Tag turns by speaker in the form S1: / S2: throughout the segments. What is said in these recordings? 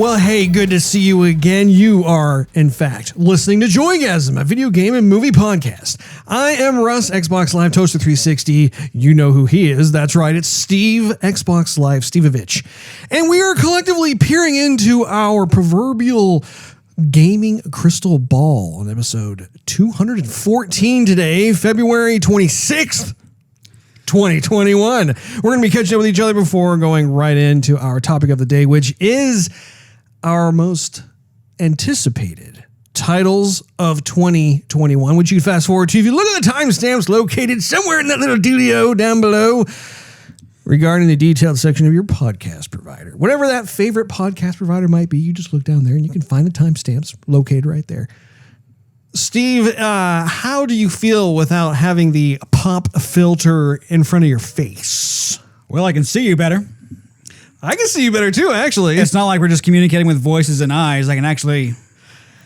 S1: Well, hey, good to see you again. You are, in fact, listening to Joygasm, a video game and movie podcast. I am Russ, Xbox Live Toaster 360. You know who he is. That's right, it's Steve, Xbox Live Stevavitch. And we are collectively peering into our proverbial gaming crystal ball on episode 214 today, February 26th. 2021. We're going to be catching up with each other before going right into our topic of the day, which is our most anticipated titles of 2021, which you can fast forward to if you look at the timestamps located somewhere in that little doodle down below regarding the detailed section of your podcast provider. Whatever that favorite podcast provider might be, you just look down there and you can find the timestamps located right there. Steve, how do you feel without having the pop filter in front of your face?
S2: Well, I can see you better.
S1: I can see you better too, actually.
S2: It's not like we're just communicating with voices and eyes. I can actually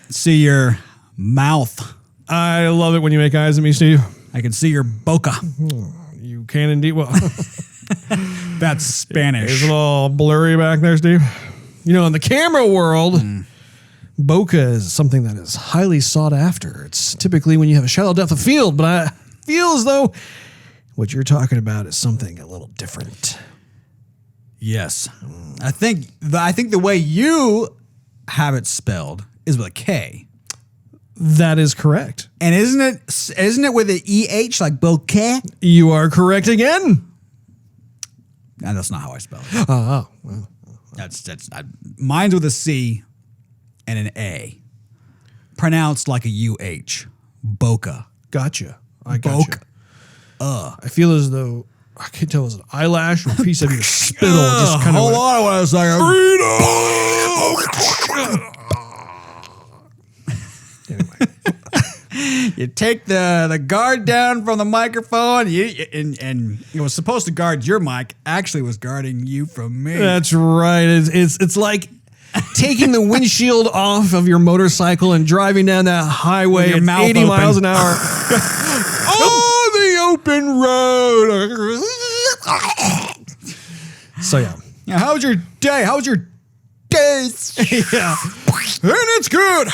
S2: see your mouth.
S1: I love it when you make eyes at me, Steve.
S2: I can see your boca.
S1: You can indeed. Well,
S2: that's Spanish.
S1: It's a little blurry back there, Steve. You know, in the camera world... Bokeh is something that is highly sought after. It's typically when you have a shallow depth of field, but I feel as though what you're talking about is something a little different.
S2: Yes. I think the way you have it spelled is with a K.
S1: That is correct.
S2: And isn't it with an EH like Bokeh?
S1: You are correct again.
S2: And that's not how I spell it.
S1: Oh, well.
S2: Mine's with a C. And an A. Pronounced like a UH. Boca.
S1: Gotcha. I gotcha.
S2: Boca.
S1: I feel as though, I can't tell, it was an eyelash or a piece of your spittle. Just kind
S2: hold on a second. Anyway. You take the guard down from the microphone, and it was supposed to guard your mic. Actually, was guarding you from me.
S1: That's right. It's like taking the windshield off of your motorcycle and driving down that highway at 80 miles an hour on the open road. So
S2: yeah, how was your day? How was your day?
S1: Yeah, and it's good.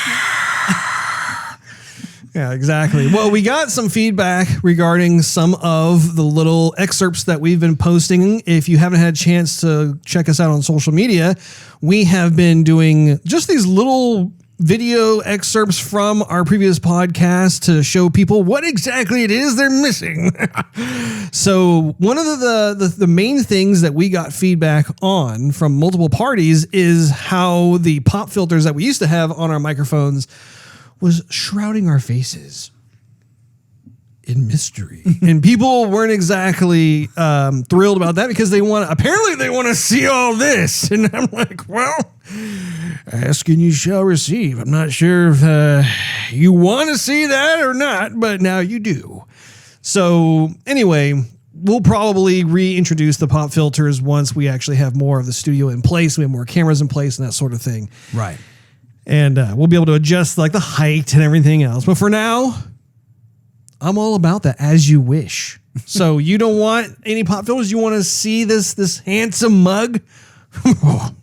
S1: Yeah, exactly. Well, we got some feedback regarding some of the little excerpts that we've been posting. If you haven't had a chance to check us out on social media, we have been doing just these little video excerpts from our previous podcast to show people what exactly it is they're missing. So one of the main things that we got feedback on from multiple parties is how the pop filters that we used to have on our microphones was shrouding our faces in mystery. And people weren't exactly thrilled about that because apparently they want to see all this. And I'm like, well, ask and you shall receive. I'm not sure if you want to see that or not, but now you do. So anyway, we'll probably reintroduce the pop filters once we actually have more of the studio in place. We have more cameras in place and that sort of thing.
S2: Right.
S1: And we'll be able to adjust like the height and everything else. But for now, I'm all about that as you wish. So you don't want any pop filters? You want to see this handsome mug? Oh,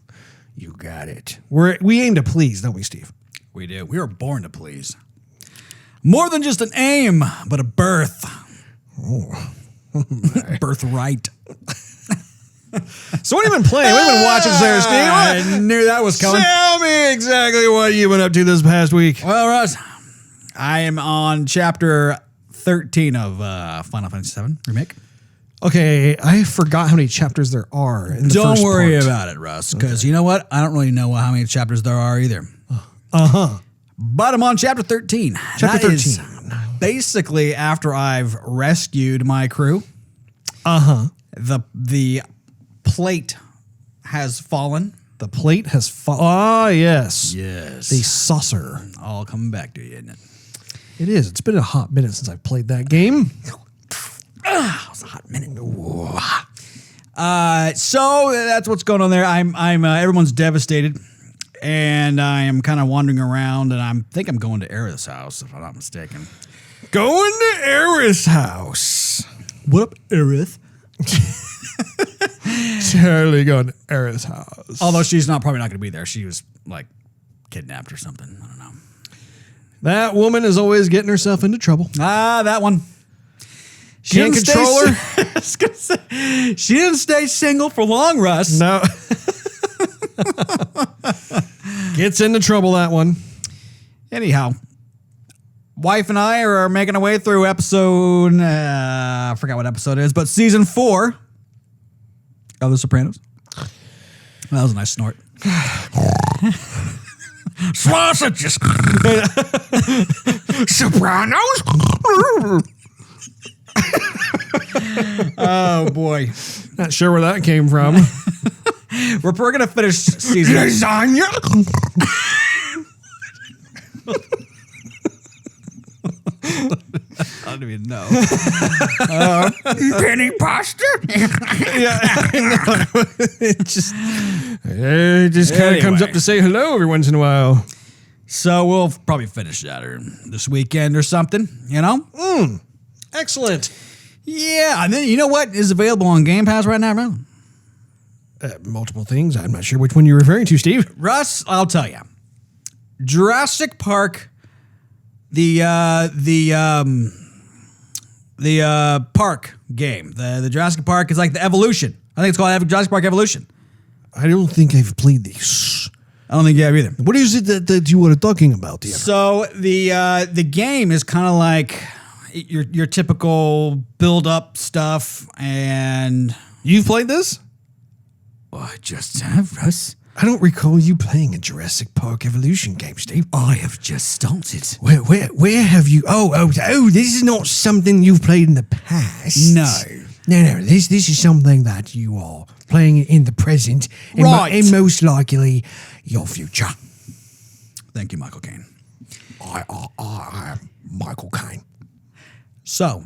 S1: you got it. We aim to please, don't we, Steve?
S2: We do. We were born to please. More than just an aim, but a birth.
S1: Oh.
S2: Birthright.
S1: So what have you been playing? What have you been watching there, Steve?
S2: I knew that was coming.
S1: Tell me exactly what you've been up to this past week.
S2: Well, Russ, I am on chapter 13 of Final Fantasy VII Remake.
S1: Okay, I forgot how many chapters there are in the
S2: Don't
S1: first
S2: worry
S1: part.
S2: about it, Russ, because you know what? I don't really know how many chapters there are either.
S1: Uh-huh.
S2: But I'm on chapter 13.
S1: Chapter 13.
S2: Is basically after I've rescued my crew.
S1: Uh-huh.
S2: The plate has fallen.
S1: The plate has fallen. Ah, yes.
S2: Yes.
S1: The saucer.
S2: All coming back to you, isn't it?
S1: It is. It's been a hot minute since I've played that game.
S2: It was a hot minute. So that's what's going on there. I'm everyone's devastated, and I am kind of wandering around, and I think I'm going to Aerith's house, if I'm not mistaken.
S1: Going to Aerith's house.
S2: What up, Aerith?
S1: totally going to Era's house.
S2: Although she's probably not going to be there. She was like kidnapped or something. I don't know.
S1: That woman is always getting herself into trouble.
S2: That one.
S1: Can't control her.
S2: She didn't stay single for long, Russ.
S1: No. Gets into trouble, that one.
S2: Anyhow, wife and I are making our way through episode, I forgot what episode it is, but season 4 of The Sopranos. That was a nice snort. Sausages. Sopranos. Oh boy,
S1: Not sure where that came from.
S2: we're gonna finish season.
S1: Lasagna.
S2: I don't even know. Penny pasta.
S1: It just kind of comes up to say hello every once in a while.
S2: So we'll probably finish that this weekend or something. You know.
S1: Excellent.
S2: Yeah, and then you know what is available on Game Pass right now, man?
S1: Multiple things. I'm not sure which one you're referring to, Steve.
S2: Russ, I'll tell you. Jurassic Park, the park game. The Jurassic Park is like the Evolution. I think it's called Jurassic Park Evolution.
S1: I don't think I've played this.
S2: I don't think you have either.
S1: What is it that you were talking about here?
S2: So the game is kind of like your typical build up stuff, and
S1: You've played this?
S2: I just have, Russ.
S1: I don't recall you playing a Jurassic Park Evolution game, Steve.
S2: I have just started.
S1: Where have you? Oh! This is not something you've played in the past.
S2: No.
S1: This is something that you are playing in the present, and
S2: Right.
S1: and most likely your future.
S2: Thank you, Michael Caine.
S1: I am Michael Caine.
S2: So,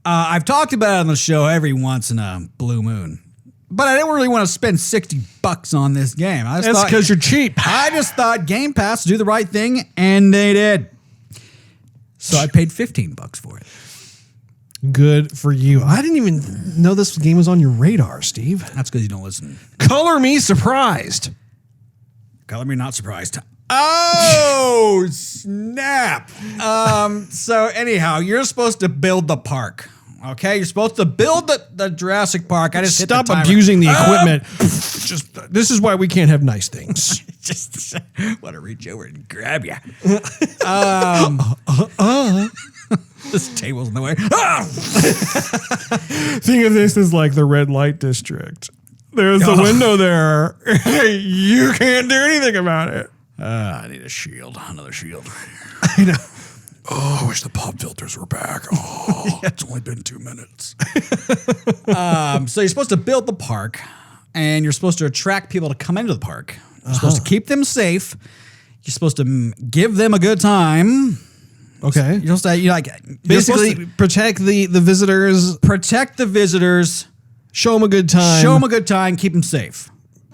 S2: I've talked about it on the show every once in a blue moon, but I didn't really want to spend $60 on this game.
S1: That's because you're cheap.
S2: I just thought Game Pass would do the right thing, and they did. So I paid $15 for it.
S1: Good for you. I didn't even know this game was on your radar, Steve.
S2: That's because you don't listen.
S1: Color me surprised.
S2: Color me not surprised. Oh, snap. So anyhow, you're supposed to build the park. Okay, you're supposed to build the Jurassic Park. I just hit the
S1: Stop
S2: timer.
S1: abusing the equipment. This is why we can't have nice things.
S2: Just want to reach over and grab you. This table's in the way.
S1: Think of this as like the red light district. There's the window there. You can't do anything about it.
S2: I need a shield. Another shield.
S1: I know. Oh, I wish the pop filters were back. Oh,
S2: It's only been 2 minutes. So you're supposed to build the park, and you're supposed to attract people to come into the park. You're supposed to keep them safe. You're supposed to give them a good time.
S1: okay.
S2: You're supposed to
S1: Basically, protect the visitors.
S2: protect the visitors.
S1: Show them a good time.
S2: Show them a good time. Keep them safe.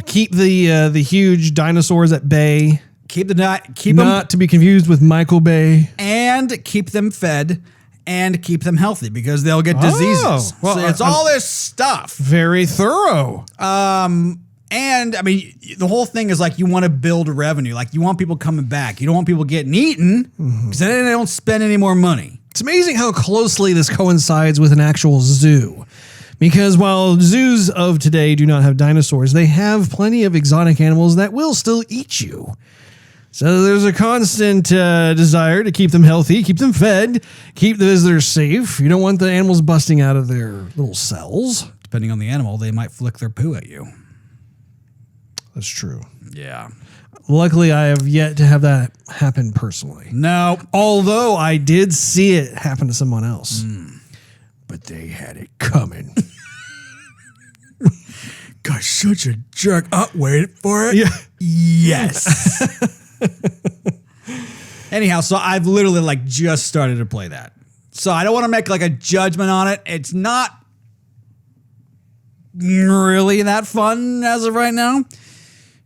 S1: Keep the huge dinosaurs at bay.
S2: Keep them
S1: Not to be confused with Michael Bay.
S2: and keep them fed and keep them healthy because they'll get diseases.
S1: Well,
S2: so it's all this stuff.
S1: Very thorough.
S2: And I mean, the whole thing is like you want to build revenue. Like you want people coming back. You don't want people getting eaten because then they don't spend any more money.
S1: It's amazing how closely this coincides with an actual zoo. Because while zoos of today do not have dinosaurs, they have plenty of exotic animals that will still eat you. So there's a constant desire to keep them healthy, keep them fed, keep the visitors safe. You don't want the animals busting out of their little cells.
S2: Depending on the animal, they might flick their poo at you.
S1: That's true.
S2: Yeah.
S1: Luckily, I have yet to have that happen personally.
S2: No.
S1: Although I did see it happen to someone else. But they had it coming.
S2: Guy's such a jerk. Wait for it.
S1: Yeah.
S2: Yes. Anyhow, so I've literally like just started to play that. So I don't want to make like a judgment on it. It's not really that fun as of right now.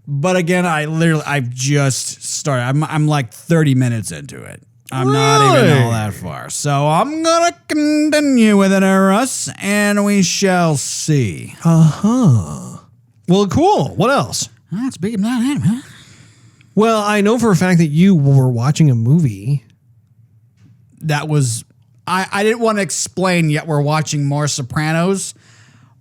S2: But again, I've just started. I'm like 30 minutes into it. I'm not even all that far. So I'm going to continue with it, Russ, and we shall see.
S1: Well, cool. What else?
S2: Speaking of that, huh?
S1: Well, I know for a fact that you were watching a movie.
S2: That was... I didn't want to explain yet we're watching more Sopranos.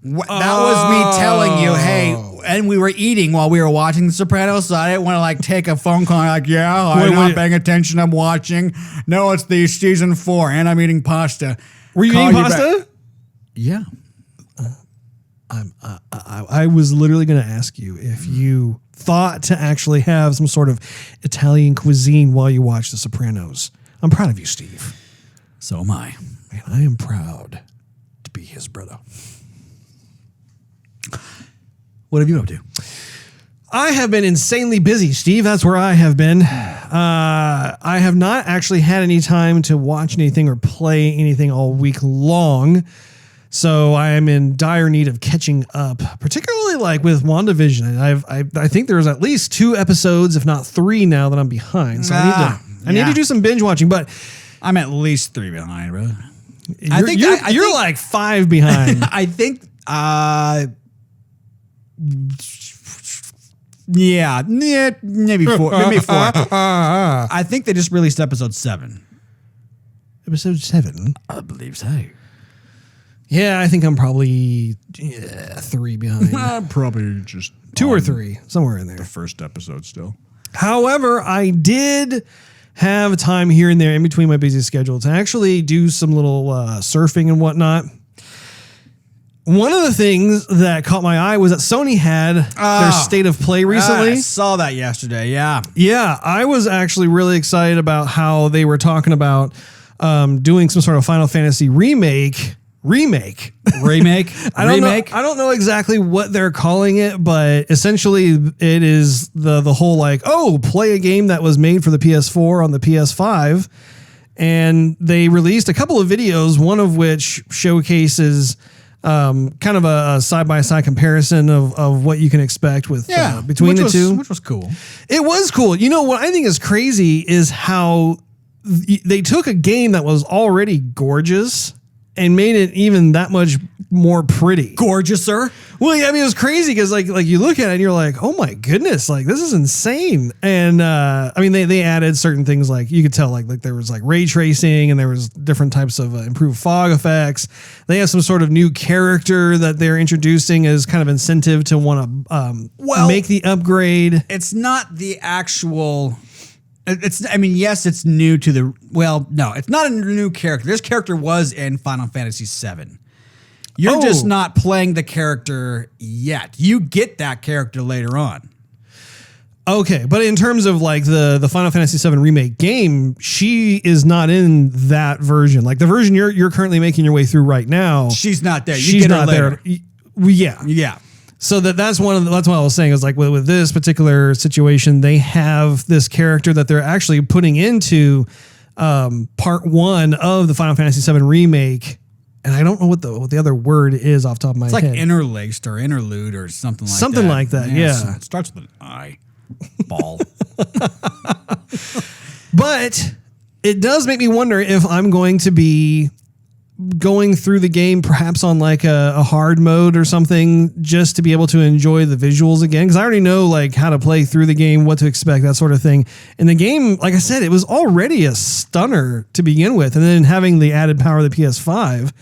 S2: That was me telling you, hey, and we were eating while we were watching The Sopranos, so I didn't want to like take a phone call and I'm not paying attention, I'm watching. No, it's the season 4 and I'm eating pasta.
S1: Were you eating pasta?
S2: Yeah.
S1: I was literally going to ask you if you thought to actually have some sort of Italian cuisine while you watch The Sopranos. I'm proud of you, Steve.
S2: So am I.
S1: Man, I am proud to be his brother.
S2: What have you been up to?
S1: I have been insanely busy, Steve. That's where I have been. I have not actually had any time to watch anything or play anything all week long. So I am in dire need of catching up, particularly like with WandaVision. I think there's at least 2 episodes, if not 3 now that I'm behind. So I need to do some binge watching, but
S2: I'm at least 3 behind, bro.
S1: You're like 5 behind.
S2: I think, yeah, maybe 4. Maybe 4. I think they just released episode 7.
S1: Episode 7?
S2: I believe so.
S1: Yeah, I think I'm probably 3 behind.
S3: Probably just
S1: 2 or 3, somewhere in there.
S3: the first episode still.
S1: However, I did have time here and there in between my busy schedule to actually do some little surfing and whatnot. One of the things that caught my eye was that Sony had their State of Play recently.
S2: I saw that yesterday, yeah.
S1: Yeah, I was actually really excited about how they were talking about doing some sort of Final Fantasy remake. I don't know exactly what they're calling it, but essentially it is the whole like, play a game that was made for the PS4 on the PS5. And they released a couple of videos, one of which showcases kind of a side-by-side comparison of what you can expect with between the two.
S2: Which was cool.
S1: It was cool. You know, what I think is crazy is how they took a game that was already gorgeous and made it even that much more pretty.
S2: Gorgeouser.
S1: Well, yeah, I mean, it was crazy because like you look at it and you're like, oh my goodness, like this is insane. And I mean, they added certain things, like you could tell like there was like ray tracing and there was different types of improved fog effects. They have some sort of new character that they're introducing as kind of incentive to want to make the upgrade.
S2: It's not the actual... yes, it's new to the... Well, no, it's not a new character. This character was in Final Fantasy VII. You're just not playing the character yet. You get that character later on.
S1: Okay, but in terms of like the Final Fantasy VII Remake game, she is not in that version. Like the version you're currently making your way through right now.
S2: She's not there.
S1: She's not there. Yeah.
S2: Yeah.
S1: So that's what I was saying is like with this particular situation, they have this character that they're actually putting into part 1 of the Final Fantasy VII Remake. And I don't know what the other word is off the top of my head.
S2: It's like interlaced or interlude or something like that.
S1: Something like that, yeah.
S2: It starts with an I. Ball.
S1: But it does make me wonder if I'm going to be going through the game perhaps on like a hard mode or something just to be able to enjoy the visuals again, because I already know like how to play through the game, what to expect, that sort of thing. And the game, like I said, it was already a stunner to begin with, and then having the added power of the PS5,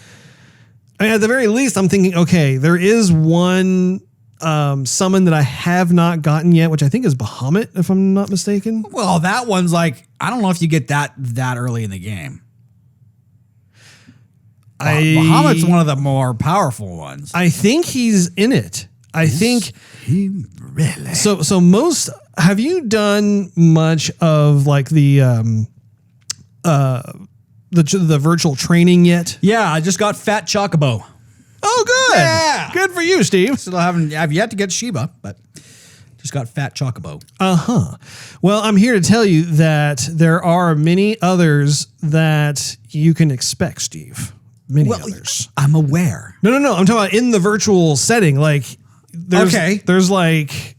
S1: I mean, at the very least I'm thinking, okay, there is one summon that I have not gotten yet, which I think is Bahamut, if I'm not mistaken.
S2: Well, that one's like, I don't know if you get that early in the game. Bahamut's one of the more powerful ones.
S1: I think he's in it. I think
S2: he really.
S1: So most. Have you done much of like the virtual training yet?
S2: Yeah, I just got Fat Chocobo.
S1: Oh, good.
S2: Yeah,
S1: good for you, Steve.
S2: Still I've yet to get Sheba, but just got Fat Chocobo.
S1: Well, I'm here to tell you that there are many others that you can expect, Steve. Many others.
S2: I'm aware.
S1: No. I'm talking about in the virtual setting. Like, there's like,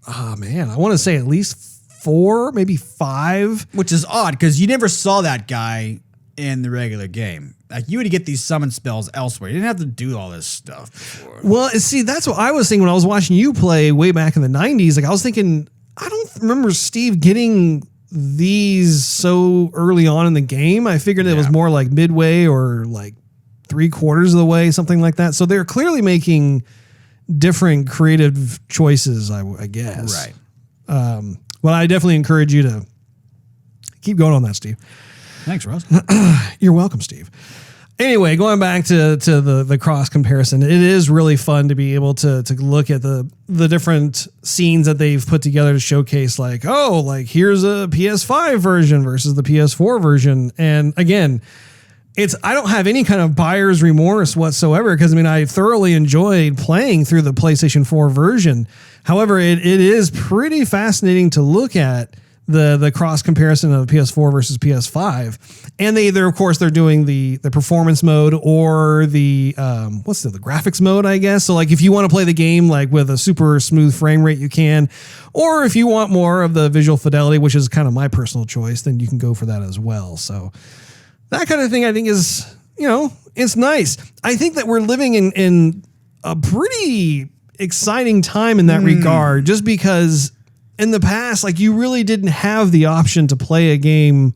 S1: oh man, I want to say at least 4, maybe 5.
S2: Which is odd because you never saw that guy in the regular game. Like you would get these summon spells elsewhere. You didn't have to do all this stuff before.
S1: Well, see, that's what I was thinking when I was watching you play way back in the 90s. Like I was thinking, I don't remember Steve getting these so early on in the game. I figured it was more like midway or like 3/4 of the way, something like that. So they're clearly making different creative choices, I guess.
S2: Right.
S1: Well, I definitely encourage you to keep going on that, Steve.
S2: Thanks, Russ.
S1: You're welcome, Steve. Anyway, going back to the cross comparison, it is really fun to be able to look at the different scenes that they've put together to showcase like, oh, like here's a PS5 version versus the PS4 version. And again, I don't have any kind of buyer's remorse whatsoever because I mean, I thoroughly enjoyed playing through the PlayStation 4 version. However, it is pretty fascinating to look at the cross comparison of PS4 versus PS5, and they're doing the performance mode or the graphics mode, I guess. So like if you want to play the game like with a super smooth frame rate, you can, or if you want more of the visual fidelity, which is kind of my personal choice, then you can go for that as well. So that kind of thing I think is, it's nice. I think that we're living in a pretty exciting time in that regard, just because in the past, like you really didn't have the option to play a game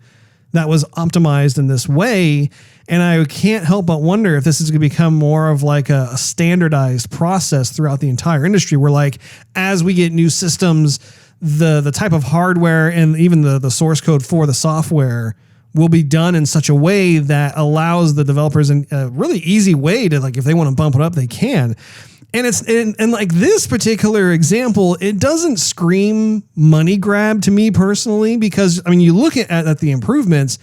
S1: that was optimized in this way. And I can't help but wonder if this is going to become more of like a standardized process throughout the entire industry where like, as we get new systems, the type of hardware and even the source code for the software will be done in such a way that allows the developers in a really easy way to like, if they want to bump it up, they can. And and like this particular example, it doesn't scream money grab to me personally, because I mean, you look at the improvements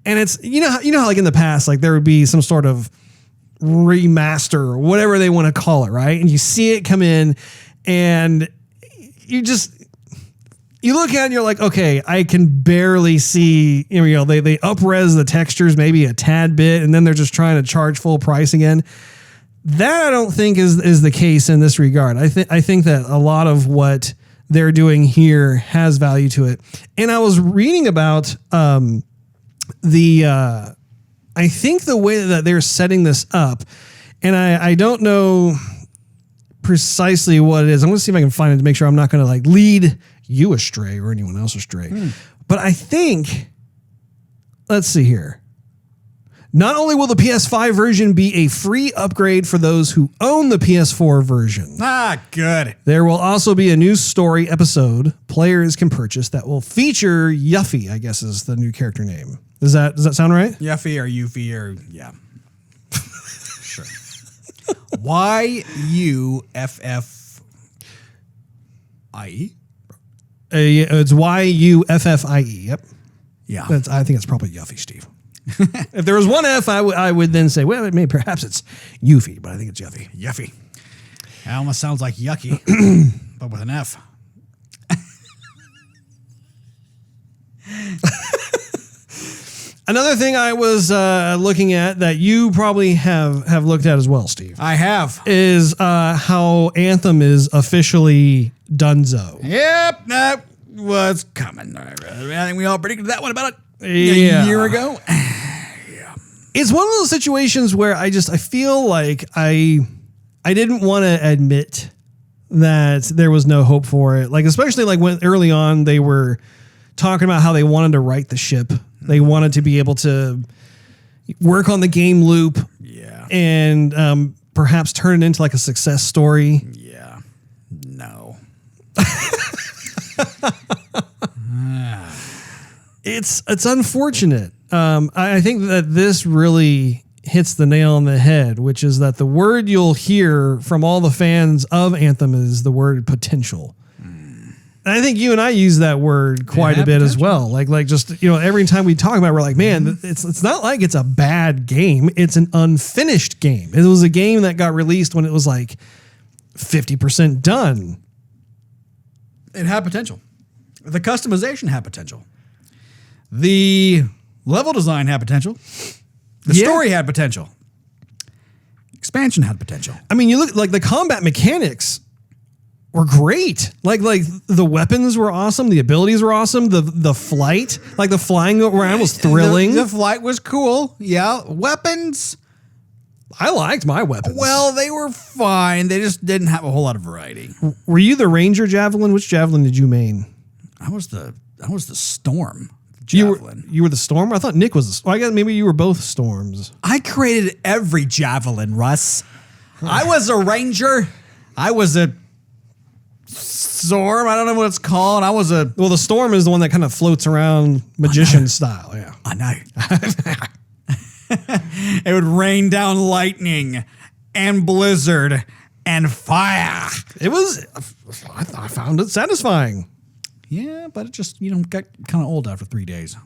S1: and it's, how like in the past, like there would be some sort of remaster or whatever they want to call it. Right. And you see it come in and you look at it and you're like, okay, I can barely see, they up-res the textures maybe a tad bit and then they're just trying to charge full price again. That I don't think is the case in this regard. I think that a lot of what they're doing here has value to it. And I was reading about I think the way that they're setting this up, and I don't know precisely what it is. I'm going to see if I can find it to make sure I'm not going to like lead you astray or anyone else astray. But I think, let's see here. Not only will the PS5 version be a free upgrade for those who own the PS4 version.
S2: Ah, good.
S1: There will also be a new story episode players can purchase that will feature Yuffie, I guess is the new character name. Does that sound right?
S2: Yuffie or Yuffie or, yeah. Sure. Y-U-F-F-I-E?
S1: It's Y-U-F-F-I-E. Yep.
S2: Yeah.
S1: I think it's probably Yuffie, Steve. If there was one F, I would then say, well, perhaps it's Yuffie, but I think it's Yuffie.
S2: Yuffie. It almost sounds like yucky, but with an F.
S1: Another thing I was looking at that you probably have looked at as well, Steve.
S2: I have.
S1: Is how Anthem is officially donezo.
S2: Yep, that was coming. I think we all predicted that one about a year ago.
S1: It's one of those situations where I feel like I didn't want to admit that there was no hope for it. Like, especially like when early on they were talking about how they wanted to right the ship. They wanted to be able to work on the game loop.
S2: Yeah.
S1: And perhaps turn it into like a success story.
S2: Yeah. No.
S1: It's unfortunate. I think that this really hits the nail on the head, which is that the word you'll hear from all the fans of Anthem is the word potential. And I think you and I use that word quite a bit as well. Like just, every time we talk about it, we're like, man, it's not like it's a bad game. It's an unfinished game. It was a game that got released when it was like 50% done.
S2: It had potential. The customization had potential. The level design had potential. The story had potential. Expansion had potential.
S1: I mean, you look like the combat mechanics were great. Like the weapons were awesome. The abilities were awesome. The flight, like the flying around was thrilling.
S2: The flight was cool. Yeah. Weapons.
S1: I liked my weapons.
S2: Well, they were fine. They just didn't have a whole lot of variety.
S1: Were you the Ranger javelin? Which javelin did you main?
S2: I was the Storm javelin.
S1: You were the Storm? I thought Nick was. I guess maybe you were both Storms.
S2: I created every javelin, Russ. I was a Ranger. I was a Storm. I don't know what it's called.
S1: Well, the Storm is the one that kind of floats around magician style. Yeah.
S2: I know. It would rain down lightning and blizzard and fire.
S1: It was, I found it satisfying.
S2: Yeah, but it just, got kind of old after 3 days.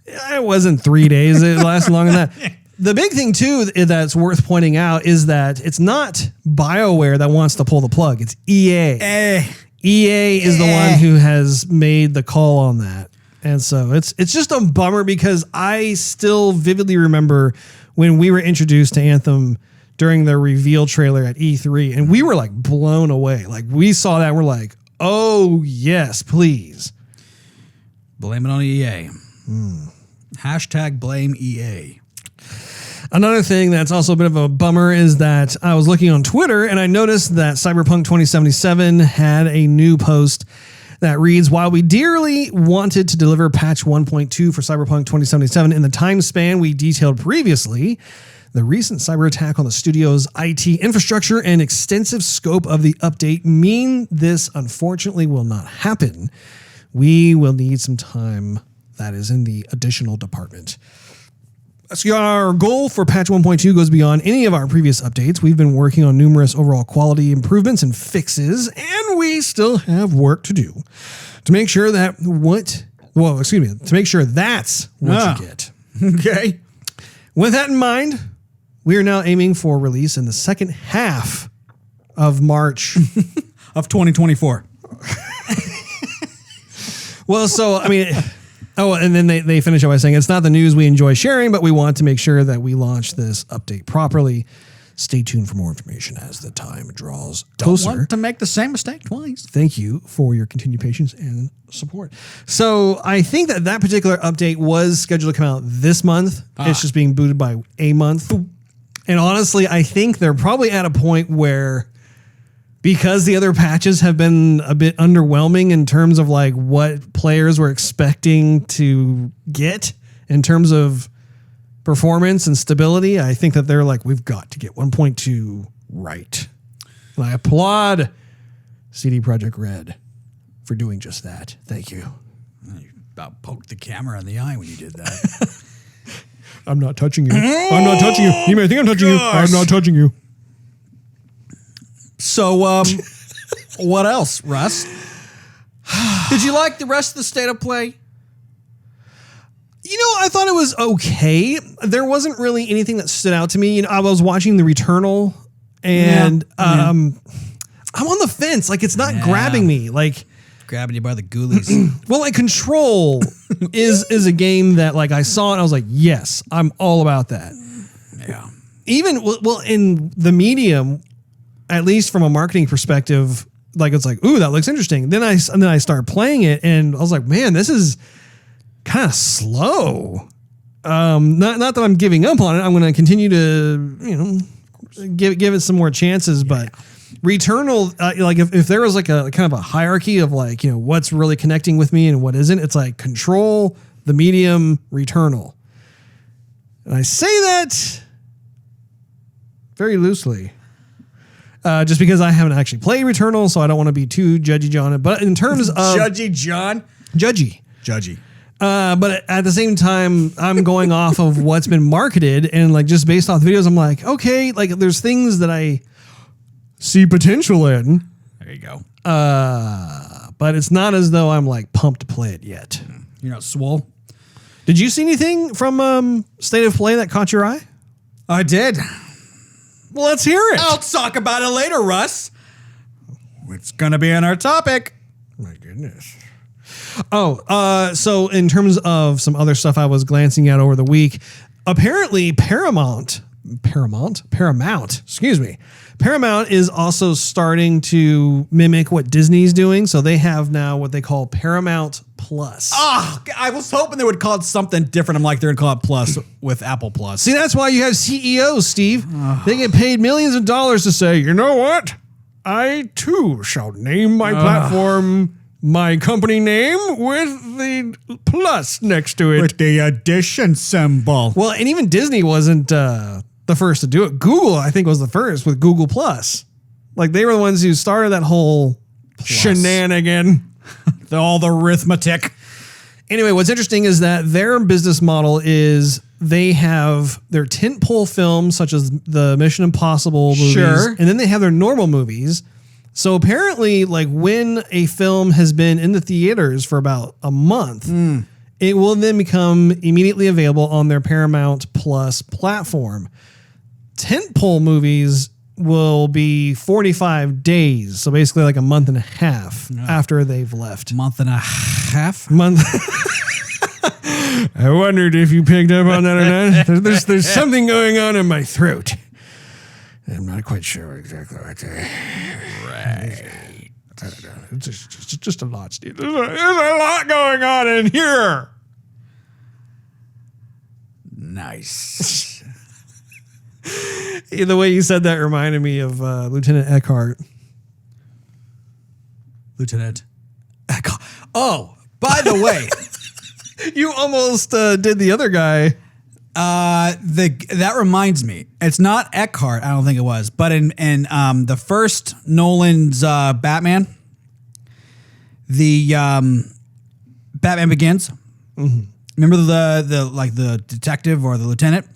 S1: It wasn't 3 days. It lasted longer than that. The big thing, too, that's worth pointing out is that it's not BioWare that wants to pull the plug. It's EA. EA is the one who has made the call on that. And so it's just a bummer because I still vividly remember when we were introduced to Anthem during their reveal trailer at E3, and we were like blown away. Like we saw that and we're like, oh yes, please.
S2: Blame it on EA. Hashtag blame EA.
S1: Another thing that's also a bit of a bummer is that I was looking on Twitter and I noticed that Cyberpunk 2077 had a new post that reads, while we dearly wanted to deliver patch 1.2 for Cyberpunk 2077 in the time span we detailed previously, the recent cyber attack on the studio's IT infrastructure and extensive scope of the update mean this unfortunately will not happen. We will need some time that is in the additional department. So our goal for patch 1.2 goes beyond any of our previous updates. We've been working on numerous overall quality improvements and fixes, and we still have work to do to make sure that to make sure that's what you get.
S2: Okay.
S1: With that in mind, we are now aiming for release in the second half of March
S2: of 2024.
S1: Well, so, I mean... Oh, and then they finish up by saying, it's not the news we enjoy sharing, but we want to make sure that we launch this update properly. Stay tuned for more information as the time draws closer.
S2: Don't want to make the same mistake twice.
S1: Thank you for your continued patience and support. So I think that particular update was scheduled to come out this month. It's just being booted by a month. And honestly, I think they're probably at a point where, because the other patches have been a bit underwhelming in terms of like what players were expecting to get in terms of performance and stability, I think that they're like, we've got to get 1.2 right. And I applaud CD Projekt Red for doing just that. Thank you.
S2: You about poked the camera in the eye when you did that.
S1: I'm not touching you. I'm not touching you. You may think I'm touching you. I'm not touching you.
S2: So, what else, Russ? Did you like the rest of the state of play?
S1: I thought it was okay. There wasn't really anything that stood out to me. I was watching The Returnal, and I'm on the fence. Like, it's not grabbing me. Like,
S2: grabbing you by the ghoulies.
S1: Well, like Control is a game that like I saw and I was like, yes, I'm all about that.
S2: Yeah.
S1: Even in the medium, at least from a marketing perspective, like it's like, ooh, that looks interesting. Then I start playing it and I was like, man, this is kind of slow. Not that I'm giving up on it. I'm going to continue to, give it some more chances. But Returnal, like if there was like a kind of a hierarchy of like, what's really connecting with me and what isn't, it's like Control, the medium, Returnal. And I say that very loosely. Just because I haven't actually played Returnal, so I don't want to be too judgy on it. But in terms of... Judgy. But at the same time, I'm going off of what's been marketed, and like just based off the videos, I'm like, okay, like there's things that I see potential in.
S2: There you go.
S1: But it's not as though I'm like pumped to play it yet.
S2: You're not swole?
S1: Did you see anything from State of Play that caught your eye?
S2: I did.
S1: Well, let's hear it.
S2: I'll talk about it later, Russ. It's going to be on our topic.
S1: My goodness. So in terms of some other stuff I was glancing at over the week, apparently Paramount Paramount, excuse me. Paramount is also starting to mimic what Disney's doing. So they have now what they call Paramount Plus.
S2: Oh, I was hoping they would call it something different. I'm like, they're going to call it Plus with Apple Plus.
S1: See, that's why you have CEOs, Steve. They get paid millions of dollars to say, you know what? I too shall name my platform my company name with the plus next to it.
S2: With the addition symbol.
S1: Well, and even Disney wasn't the first to do it. Google, I think, was the first with Google Plus. Like, they were the ones who started that whole shenanigan.
S2: All the arithmetic.
S1: Anyway, what's interesting is that their business model is they have their tentpole films, such as the Mission Impossible movies,
S2: Sure.
S1: and then they have their normal movies. So apparently, like, when a film has been in the theaters for about a month, it will then become immediately available on their Paramount Plus platform. Tentpole movies will be 45 days, so basically like a month and a half after they've left.
S2: Month and a half?
S1: Month. I wondered if you picked up on that or not. There's something going on in my throat. I'm not quite sure exactly what to... Right. I don't know. It's just a lot, Steve. There's a lot going on in here.
S2: Nice.
S1: The way you said that reminded me of Lieutenant Eckhart.
S2: Lieutenant Eckhart. Oh, by the way...
S1: You almost did the other guy.
S2: That reminds me. It's not Eckhart, I don't think it was, but in the first Nolan's Batman, the Batman Begins. Mm-hmm. Remember the detective or the lieutenant?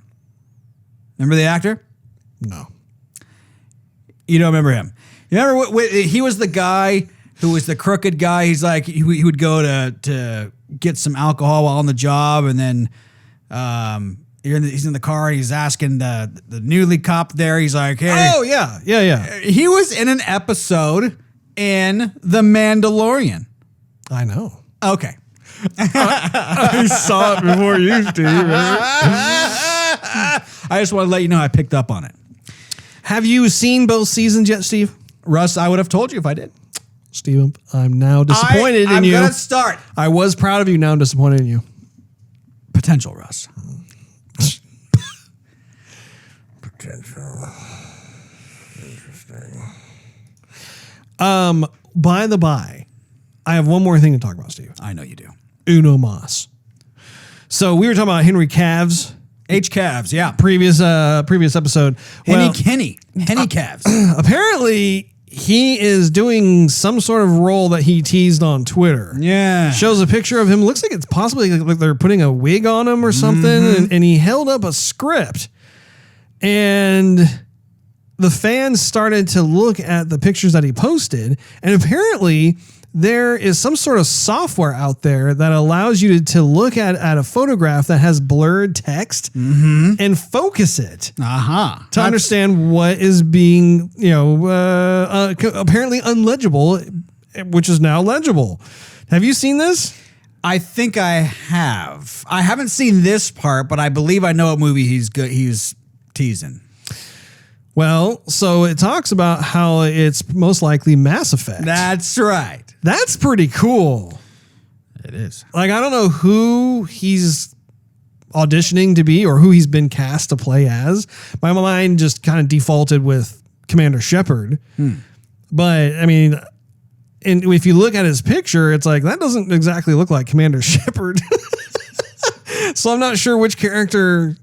S2: Remember the actor?
S1: No.
S2: You don't remember him. You remember he was the guy who was the crooked guy. He's like he would go to get some alcohol while on the job, and then he's in the car and he's asking the newly cop there. He's like, hey.
S1: Oh, yeah.
S2: He was in an episode in The Mandalorian.
S1: I know.
S2: Okay.
S1: I saw it before you, Steve.
S2: I just want to let you know I picked up on it.
S1: Have you seen both seasons yet, Steve?
S2: Russ, I would have told you if I did.
S1: Steve, I'm now disappointed in you.
S2: I'm going to start.
S1: I was proud of you. Now I'm disappointed in you.
S2: Potential, Russ.
S1: Potential. Interesting. By the by, I have one more thing to talk about, Steve.
S2: I know you do.
S1: Uno Mas. So we were talking about Henry Cavs.
S2: H-Cavs, yeah.
S1: Previous episode.
S2: Henny Cavs.
S1: Apparently, he is doing some sort of role that he teased on Twitter.
S2: Yeah.
S1: Shows a picture of him. Looks like it's possibly like they're putting a wig on him or something. And he held up a script. And the fans started to look at the pictures that he posted. And apparently, there is some sort of software out there that allows you to look at a photograph that has blurred text and focus it to understand what is being, apparently unlegible, which is now legible. Have you seen this?
S2: I think I have. I haven't seen this part, but I believe I know what movie he's teasing.
S1: Well, so it talks about how it's most likely Mass Effect.
S2: That's right.
S1: That's pretty cool.
S2: It is.
S1: Like, I don't know who he's auditioning to be or who he's been cast to play as. My mind just kind of defaulted with Commander Shepard. But, I mean, and if you look at his picture, it's like, that doesn't exactly look like Commander Shepard. So I'm not sure which character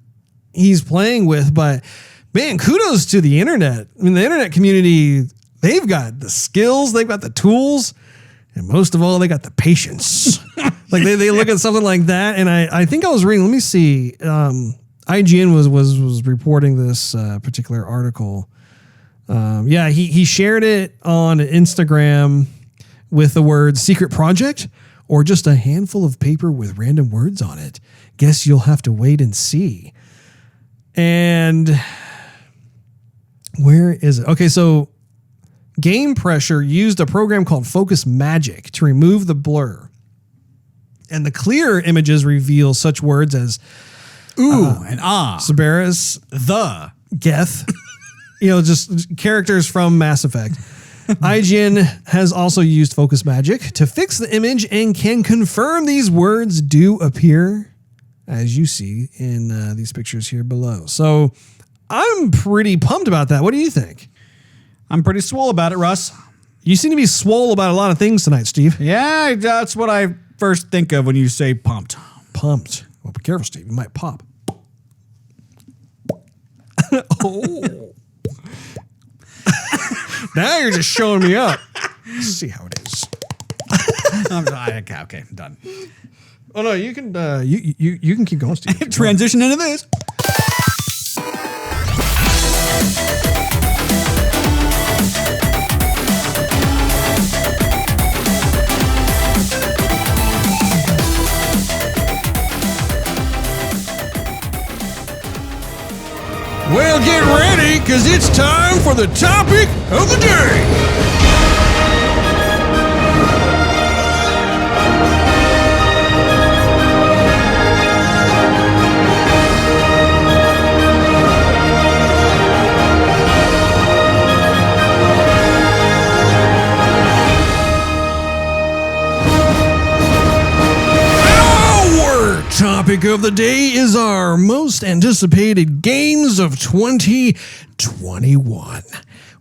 S1: he's playing with, but man, kudos to the internet. I mean, the internet community, they've got the skills, they've got the tools, and most of all, they got the patience. Like they look at something like that, and I think I was reading. Let me see. IGN was reporting this particular article. He shared it on Instagram with the words "secret project" or just a handful of paper with random words on it. Guess you'll have to wait and see. And where is it? Okay, so Game Pressure used a program called Focus Magic to remove the blur. And the clear images reveal such words as
S2: and
S1: Cerberus,
S2: the.
S1: Geth, just characters from Mass Effect. IGN has also used focus magic to fix the image and can confirm these words do appear, as you see in these pictures here below. So I'm pretty pumped about that. What do you think?
S2: I'm pretty swole about it, Russ.
S1: You seem to be swole about a lot of things tonight, Steve.
S2: Yeah, that's what I first think of when you say pumped.
S1: Pumped. Well, be careful, Steve. You might pop. Oh. Now you're just showing me up. Let's see how it is.
S2: Okay, done.
S1: Oh no, you can you can keep going, Steve.
S2: Transition into this.
S1: Well, get ready, because it's time for the topic of the day. Topic of the day is our most anticipated games of 2021.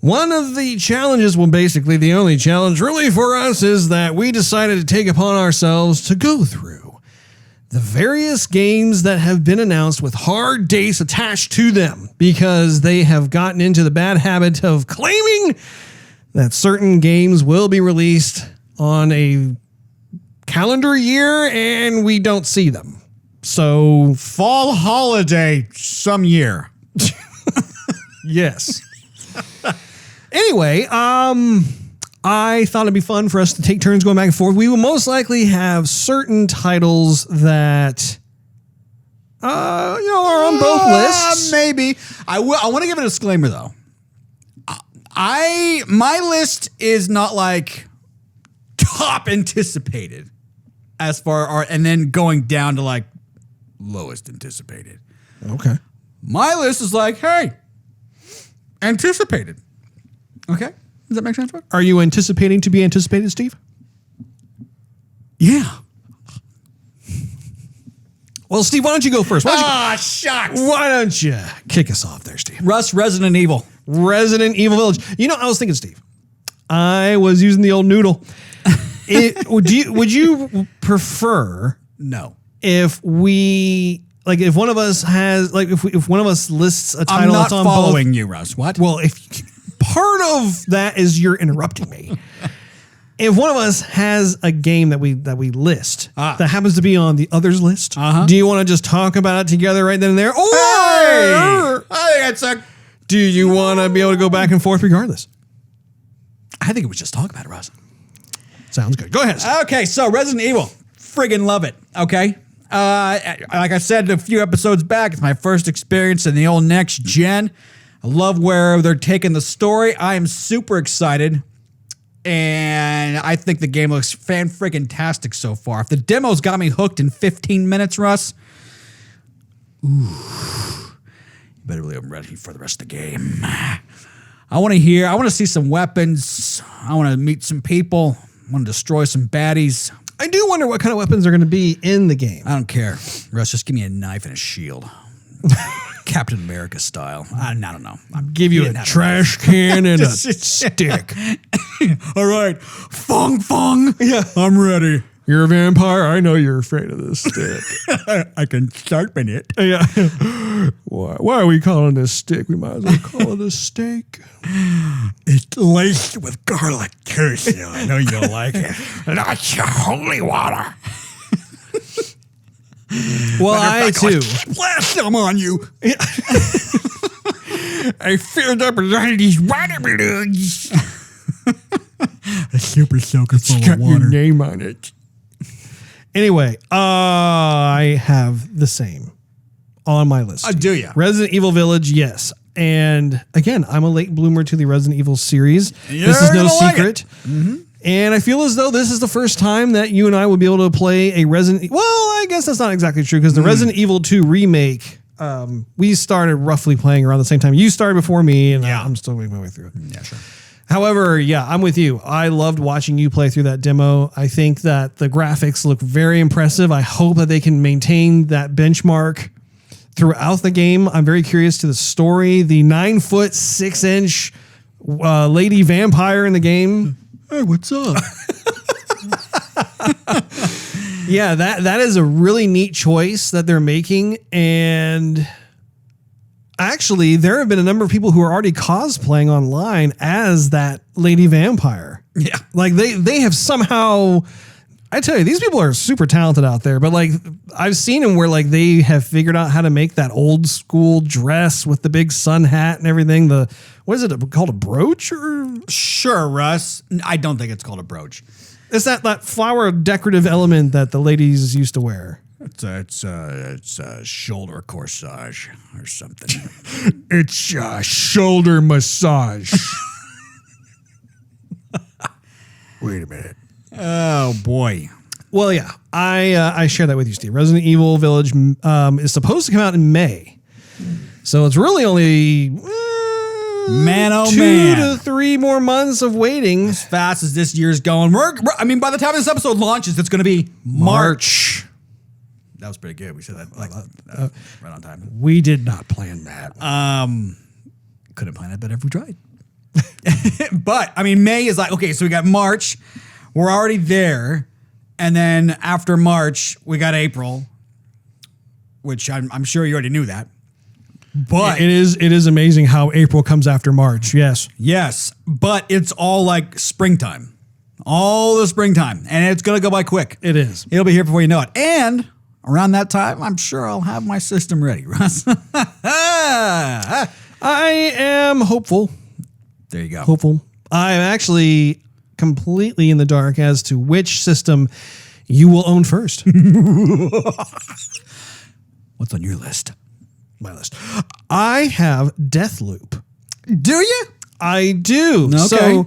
S1: One of the challenges, well, basically the only challenge really for us, is that we decided to take upon ourselves to go through the various games that have been announced with hard dates attached to them, because they have gotten into the bad habit of claiming that certain games will be released on a calendar year and we don't see them. So
S2: Fall holiday some year.
S1: yes. Anyway, I thought it'd be fun for us to take turns going back and forth. We will most likely have certain titles that are on both lists.
S2: Maybe. I want to give a disclaimer though. My list is not like top anticipated as far and then going down to like lowest anticipated.
S1: Okay.
S2: My list is like, hey, anticipated. Okay? Does that make sense?
S1: Are you anticipating to be anticipated, Steve?
S2: Yeah.
S1: Well, Steve, why don't you go first?
S2: Shucks.
S1: Why don't you kick us off there, Steve?
S2: Russ, Resident Evil.
S1: Resident Evil Village. I was thinking, Steve, I was using the old noodle. Would you prefer
S2: No.
S1: if if one of us has if one of us lists a title
S2: I'm not
S1: that's on
S2: following
S1: both,
S2: you, Russ. What?
S1: well, if part of that is you're interrupting me. If one of us has a game that we list that happens to be on the other's list, do you want to just talk about it together right then and there? Or do you want to be able to go back and forth regardless?
S2: I think it was just talk about it, Russ.
S1: Sounds good. Go ahead.
S2: Okay, so Resident Evil. Friggin' love it. Okay. Like I said a few episodes back, it's my first experience in the old next gen. I love where they're taking the story. I am super excited. And I think the game looks fan-friggin-tastic so far. If the demo's got me hooked in 15 minutes, Russ, you better believe I'm ready for the rest of the game. I want to see some weapons. I want to meet some people. I want to destroy some baddies.
S1: I do wonder what kind of weapons are going to be in the game.
S2: I don't care. Russ, just give me a knife and a shield. Captain America style. I don't know.
S1: Give you a trash can and a stick.
S2: All right. Fung.
S1: Yeah.
S2: I'm ready.
S1: You're a vampire? I know you're afraid of this stick.
S2: I can sharpen it.
S1: Yeah. Why are we calling this stick? We might as well call it a steak.
S2: It's laced with garlic too, so I know you'll like it. That's your holy water.
S1: Well, I too.
S2: Blast them on you.
S1: I filled up a lot of these water balloons.
S2: A super soaker full
S1: It's got
S2: of water.
S1: your name on it. Anyway, I have the same on my list.
S2: Do you?
S1: Resident Evil Village, yes. And again, I'm a late bloomer to the Resident Evil series.
S2: You're
S1: This is no
S2: gonna like
S1: secret. And I feel as though this is the first time that you and I will be able to play a Resident. Well, I guess that's not exactly true because the Resident Evil 2 remake, we started roughly playing around the same time. You started before me, and I'm still making my way through it.
S2: Yeah, sure.
S1: However, yeah, I'm with you. I loved watching you play through that demo. I think that the graphics look very impressive. I hope that they can maintain that benchmark throughout the game. I'm very curious to the story. The 9-foot, 6-inch lady vampire in the game.
S2: Hey, what's up?
S1: Yeah, that is a really neat choice that they're making. And actually, there have been a number of people who are already cosplaying online as that lady vampire.
S2: Yeah.
S1: Like they have somehow, I tell you, these people are super talented out there, but like I've seen them where like they have figured out how to make that old school dress with the big sun hat and everything. What is it called, a brooch or?
S2: Sure, Russ. I don't think it's called a brooch.
S1: It's that flower decorative element that the ladies used to wear.
S3: It's a shoulder corsage or something. It's a shoulder massage. Wait a minute.
S2: Oh, boy.
S1: Well, yeah, I share that with you, Steve. Resident Evil Village is supposed to come out in May. So it's really only
S2: Man, oh
S1: 2
S2: man.
S1: to 3 more months of waiting.
S2: As fast as this year's going, I mean, by the time this episode launches, it's going to be March. That was pretty good. We said that right on time.
S1: We did not plan that.
S2: Couldn't plan it better if we tried. But, I mean, May is like, okay, so we got March. We're already there. And then after March, we got April, which I'm sure you already knew that. But
S1: it is amazing how April comes after March. Yes.
S2: Yes, but it's all like springtime. All the springtime. And it's going to go by quick.
S1: It is.
S2: It'll be here before you know it. And around that time, I'm sure I'll have my system ready, Russ.
S1: I am hopeful.
S2: There you go.
S1: Hopeful. I'm actually completely in the dark as to which system you will own first.
S2: What's on your list?
S1: My list. I have Deathloop.
S2: Do you?
S1: I do.
S2: Okay.
S1: So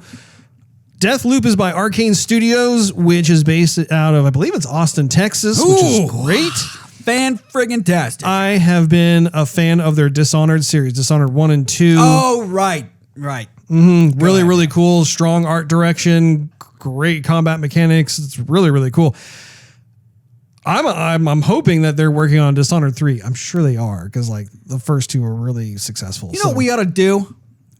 S1: Deathloop is by Arcane Studios, which is based out of, I believe it's Austin, Texas, which is great.
S2: Fan-friggin-tastic.
S1: I have been a fan of their Dishonored series, Dishonored 1 and 2.
S2: Oh, right.
S1: Really, really cool. Strong art direction, great combat mechanics. It's really, really cool. I'm hoping that they're working on Dishonored 3. I'm sure they are, because like the first 2 were really successful.
S2: You know what we ought to do?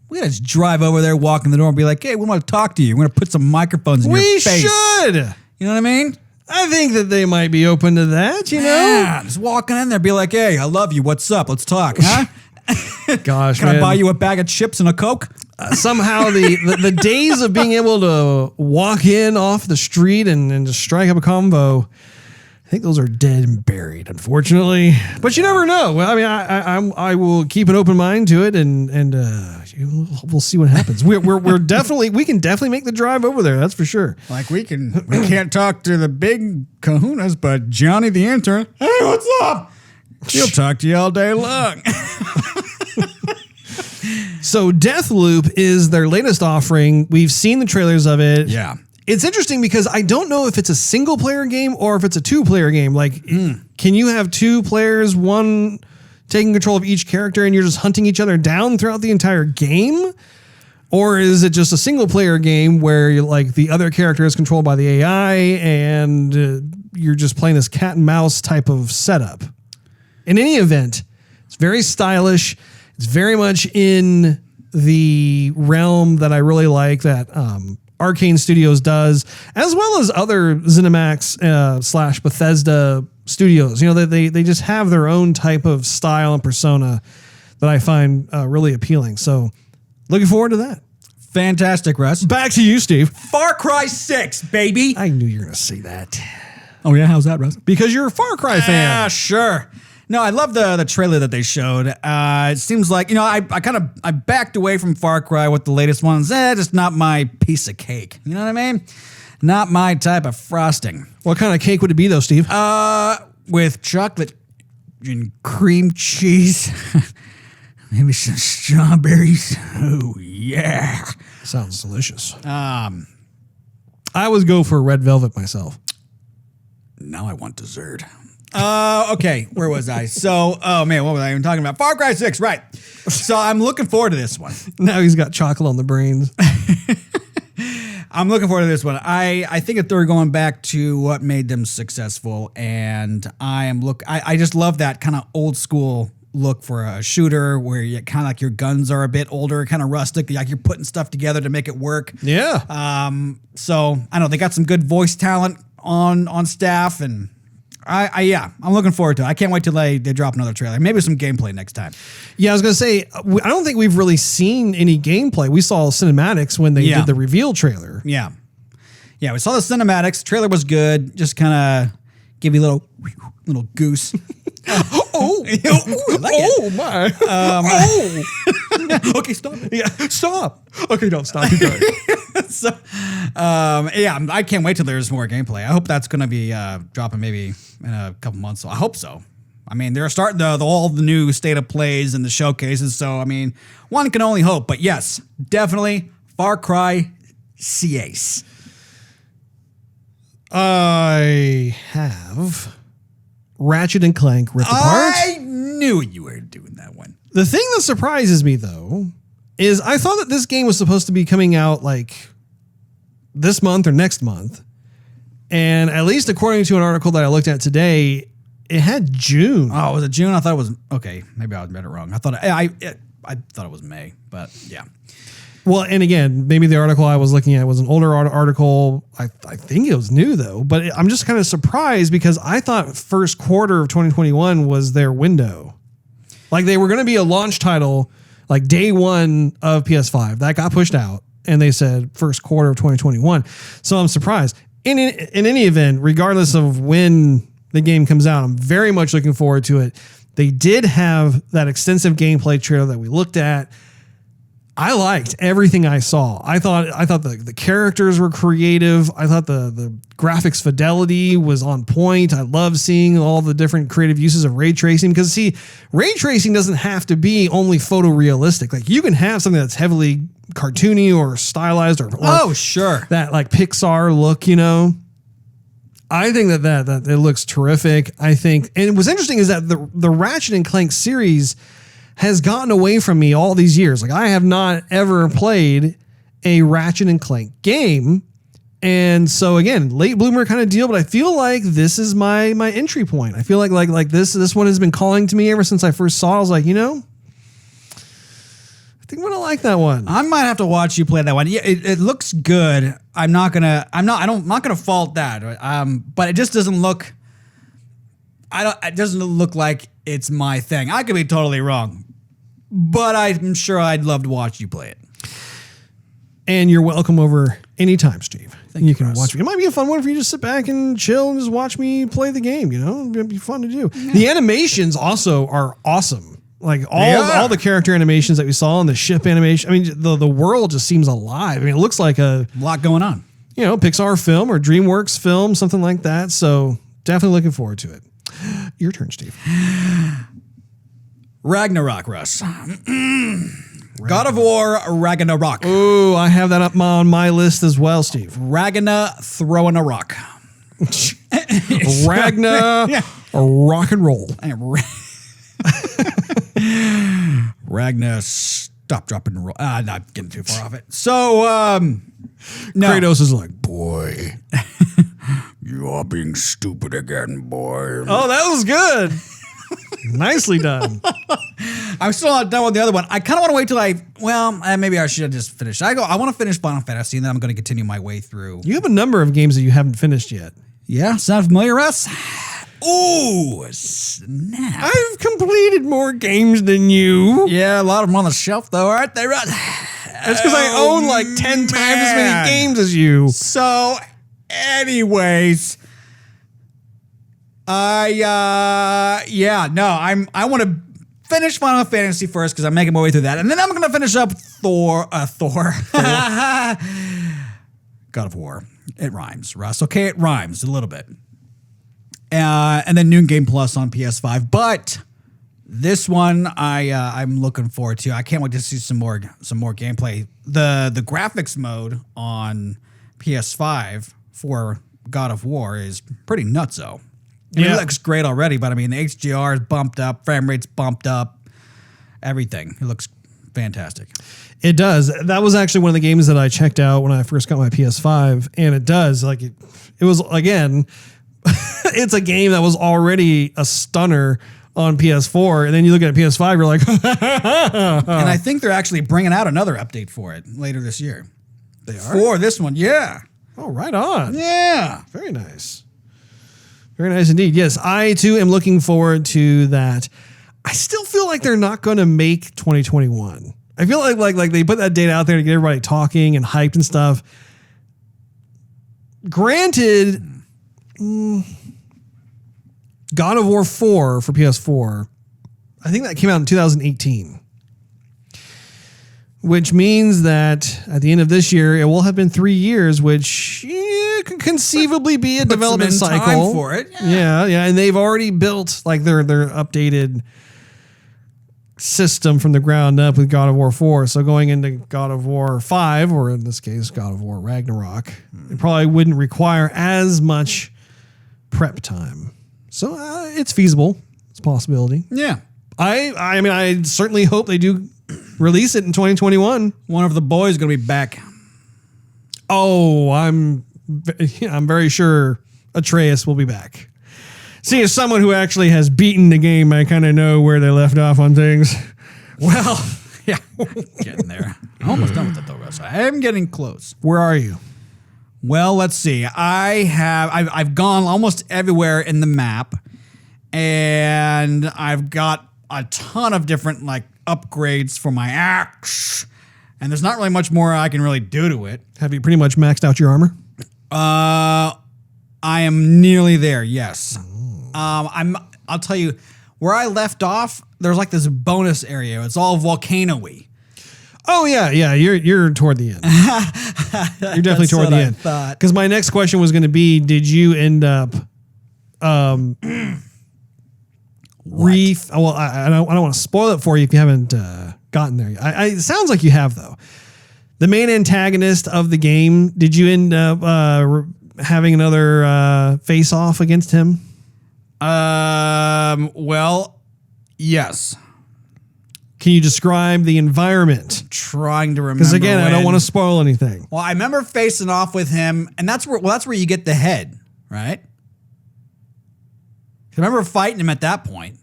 S2: We ought to just drive over there, walk in the door, and be like, hey, we want to talk to you. We're going to put some microphones in your face.
S1: We should.
S2: You know what I mean?
S1: I think that they might be open to that, you know?
S2: Yeah, just walking in there, be like, hey, I love you. What's up? Let's talk, huh?
S1: Gosh,
S2: Can I buy you a bag of chips and a Coke?
S1: Somehow the days of being able to walk in off the street and just strike up a convo, I think those are dead and buried, unfortunately. But you never know. I mean, I will keep an open mind to it, and we'll see what happens. We can definitely make the drive over there. That's for sure.
S2: Like we can't talk to the big kahunas, but Johnny the intern, hey, what's up? He'll talk to you all day long.
S1: So Deathloop is their latest offering. We've seen the trailers of it.
S2: Yeah.
S1: It's interesting because I don't know if it's a single player game or if it's a 2-player game. Like, can you have 2 players, one taking control of each character and you're just hunting each other down throughout the entire game? Or is it just a single player game where you're like the other character is controlled by the AI and you're just playing this cat and mouse type of setup? In any event, it's very stylish. It's very much in the realm that I really like that Arcane Studios does, as well as other ZeniMax / Bethesda studios. You know, they just have their own type of style and persona that I find really appealing. So looking forward to that.
S2: Fantastic, Russ.
S1: Back to you, Steve.
S2: Far Cry 6, baby.
S1: I knew you were going to say that.
S2: Oh, yeah? How's that, Russ?
S1: Because you're a Far Cry fan.
S2: Yeah, sure. No, I love the trailer that they showed. It seems like, you know, I backed away from Far Cry with the latest ones. Just not my piece of cake. You know what I mean? Not my type of frosting.
S1: What kind of cake would it be, though, Steve?
S2: With chocolate and cream cheese. Maybe some strawberries. Oh, yeah.
S1: Sounds delicious. I would go for Red Velvet myself.
S2: Now I want dessert. Okay, where was I? So, oh man, what was I even talking about? Far Cry 6, right. So I'm looking forward to this one.
S1: Now he's got chocolate on the brains.
S2: I'm looking forward to this one. I think that they're going back to what made them successful, and I just love that kind of old school look for a shooter where you kind of like your guns are a bit older, kind of rustic, like you're putting stuff together to make it work.
S1: Yeah.
S2: So I don't know, they got some good voice talent on staff, and I'm looking forward to it. I can't wait till they drop another trailer. Maybe some gameplay next time.
S1: Yeah, I was going to say, I don't think we've really seen any gameplay. We saw cinematics when they did the reveal trailer.
S2: Yeah. Yeah, we saw the cinematics. Trailer was good. Just kind of give you a little goose.
S1: My.
S2: Okay, stop it.
S1: Yeah, stop. Okay, don't stop. Keep going.
S2: So, I can't wait till there's more gameplay. I hope that's going to be dropping maybe in a couple months. So I hope so. I mean, they're starting all the new state of plays and the showcases. So, I mean, one can only hope. But yes, definitely Far Cry 6.
S1: I have Ratchet and Clank Rift Apart.
S2: I knew you were doing that one.
S1: The thing that surprises me, though, is I thought that this game was supposed to be coming out like this month or next month. And at least according to an article that I looked at today, it had June.
S2: Oh, was it June? I thought it was, okay, maybe I read it wrong. I thought I thought it was May, but yeah.
S1: Well, and again, maybe the article I was looking at was an older article. I think it was new, though. But I'm just kind of surprised because I thought first quarter of 2021 was their window. Like they were going to be a launch title like day one of PS5. That got pushed out, and they said first quarter of 2021. So I'm surprised. In any event, regardless of when the game comes out, I'm very much looking forward to it. They did have that extensive gameplay trailer that we looked at. I liked everything I saw. I thought the characters were creative. I thought the graphics fidelity was on point. I love seeing all the different creative uses of ray tracing because see, ray tracing doesn't have to be only photorealistic. Like you can have something that's heavily cartoony or stylized or
S2: sure,
S1: that like Pixar look, you know. I think that it looks terrific. I think, and what's interesting is that the Ratchet and Clank series has gotten away from me all these years. Like I have not ever played a Ratchet and Clank game. And so again, late bloomer kind of deal, but I feel like this is my entry point. I feel like this one has been calling to me ever since I first saw it. I was like, you know, I think I'm going to like that one.
S2: I might have to watch you play that one. Yeah, it looks good. I'm not going to fault that. But it just doesn't look, it doesn't look like it's my thing. I could be totally wrong, but I'm sure I'd love to watch you play it.
S1: And you're welcome over anytime, Steve.
S2: Thank you,
S1: can
S2: Russ.
S1: watch me. It might be a fun one for you to sit back and chill and just watch me play the game. You know, it'd be fun to do. Yeah. The animations also are awesome. Like all the character animations that we saw and the ship animation. I mean, the world just seems alive. I mean, it looks like a
S2: lot going on.
S1: You know, Pixar film or DreamWorks film, something like that. So definitely looking forward to it. Your turn, Steve.
S2: Ragnarok, Russ. God of War, Ragnarok.
S1: Ooh, I have that up on my list as well, Steve.
S2: Ragna throwing a rock.
S1: Ragna, rock and roll.
S2: Ragna, stop, drop, and roll. Not getting too far off it. So, no.
S1: Kratos is like,
S3: Boy, you are being stupid again, boy.
S1: Oh, that was good. Nicely done.
S2: I'm still not done with the other one. I kind of want to wait till maybe I should have just finished. I want to finish Final Fantasy, and then I'm going to continue my way through.
S1: You have a number of games that you haven't finished yet.
S2: Yeah, sound familiar, Russ? Ooh, snap.
S1: I've completed more games than you.
S2: Yeah, a lot of them on the shelf, though, aren't they, Russ?
S1: That's because I own like 10 times as many games as you.
S2: So, anyways, I want to finish Final Fantasy first because I'm making my way through that, and then I'm going to finish up Thor. God of War. It rhymes, Russ. Okay, it rhymes a little bit. And then Noon Game Plus on PS5, but this one I'm looking forward to. I can't wait to see some more gameplay. The graphics mode on PS5 for God of War is pretty nutso. I mean,
S1: Yeah.
S2: it looks great already, but I mean, the HDR is bumped up, frame rate's bumped up, everything. It looks fantastic.
S1: It does. That was actually one of the games that I checked out when I first got my PS5, and it does. Like it was again, it's a game that was already a stunner on PS4, and then you look at PS5, you're like,
S2: And I think they're actually bringing out another update for it later this year.
S1: They are?
S2: For this one, yeah.
S1: oh, right on.
S2: Yeah.
S1: Very nice. Very nice indeed. Yes, I too am looking forward to that. I still feel like they're not going to make 2021. I feel like they put that date out there to get everybody talking and hyped and stuff. Granted, God of War 4 for PS4, I think that came out in 2018. Which means that at the end of this year, it will have been 3 years, which could conceivably be a development
S2: some in
S1: cycle
S2: time for it.
S1: Yeah, and they've already built like their updated system from the ground up with God of War 4. So going into God of War 5, or in this case, God of War Ragnarok, it probably wouldn't require as much prep time. So it's feasible. It's a possibility.
S2: Yeah.
S1: I mean, I certainly hope they do release it in 2021.
S2: One of the boys is going to be back.
S1: Oh, I'm very sure Atreus will be back. See, as someone who actually has beaten the game, I kind of know where they left off on things.
S2: Well, yeah, getting there. I'm almost done with it though, Russ. I am getting close.
S1: Where are you?
S2: Well, let's see. I've gone almost everywhere in the map, and I've got a ton of different like upgrades for my axe, and there's not really much more I can really do to it.
S1: Have you pretty much maxed out your armor?
S2: I am nearly there. Yes. I'll tell you where I left off. There's like this bonus area. It's all volcano-y.
S1: Oh yeah. You're toward the end. You're definitely toward the end. Because my next question was going to be, did you end up well, I don't want to spoil it for you if you haven't gotten there yet. It sounds like you have though. The main antagonist of the game, did you end up having another face off against him?
S2: Well, yes.
S1: Can you describe the environment?
S2: Trying to remember.
S1: Because again, I don't want to spoil anything.
S2: Well, I remember facing off with him, and that's where you get the head, right? I remember fighting him at that point.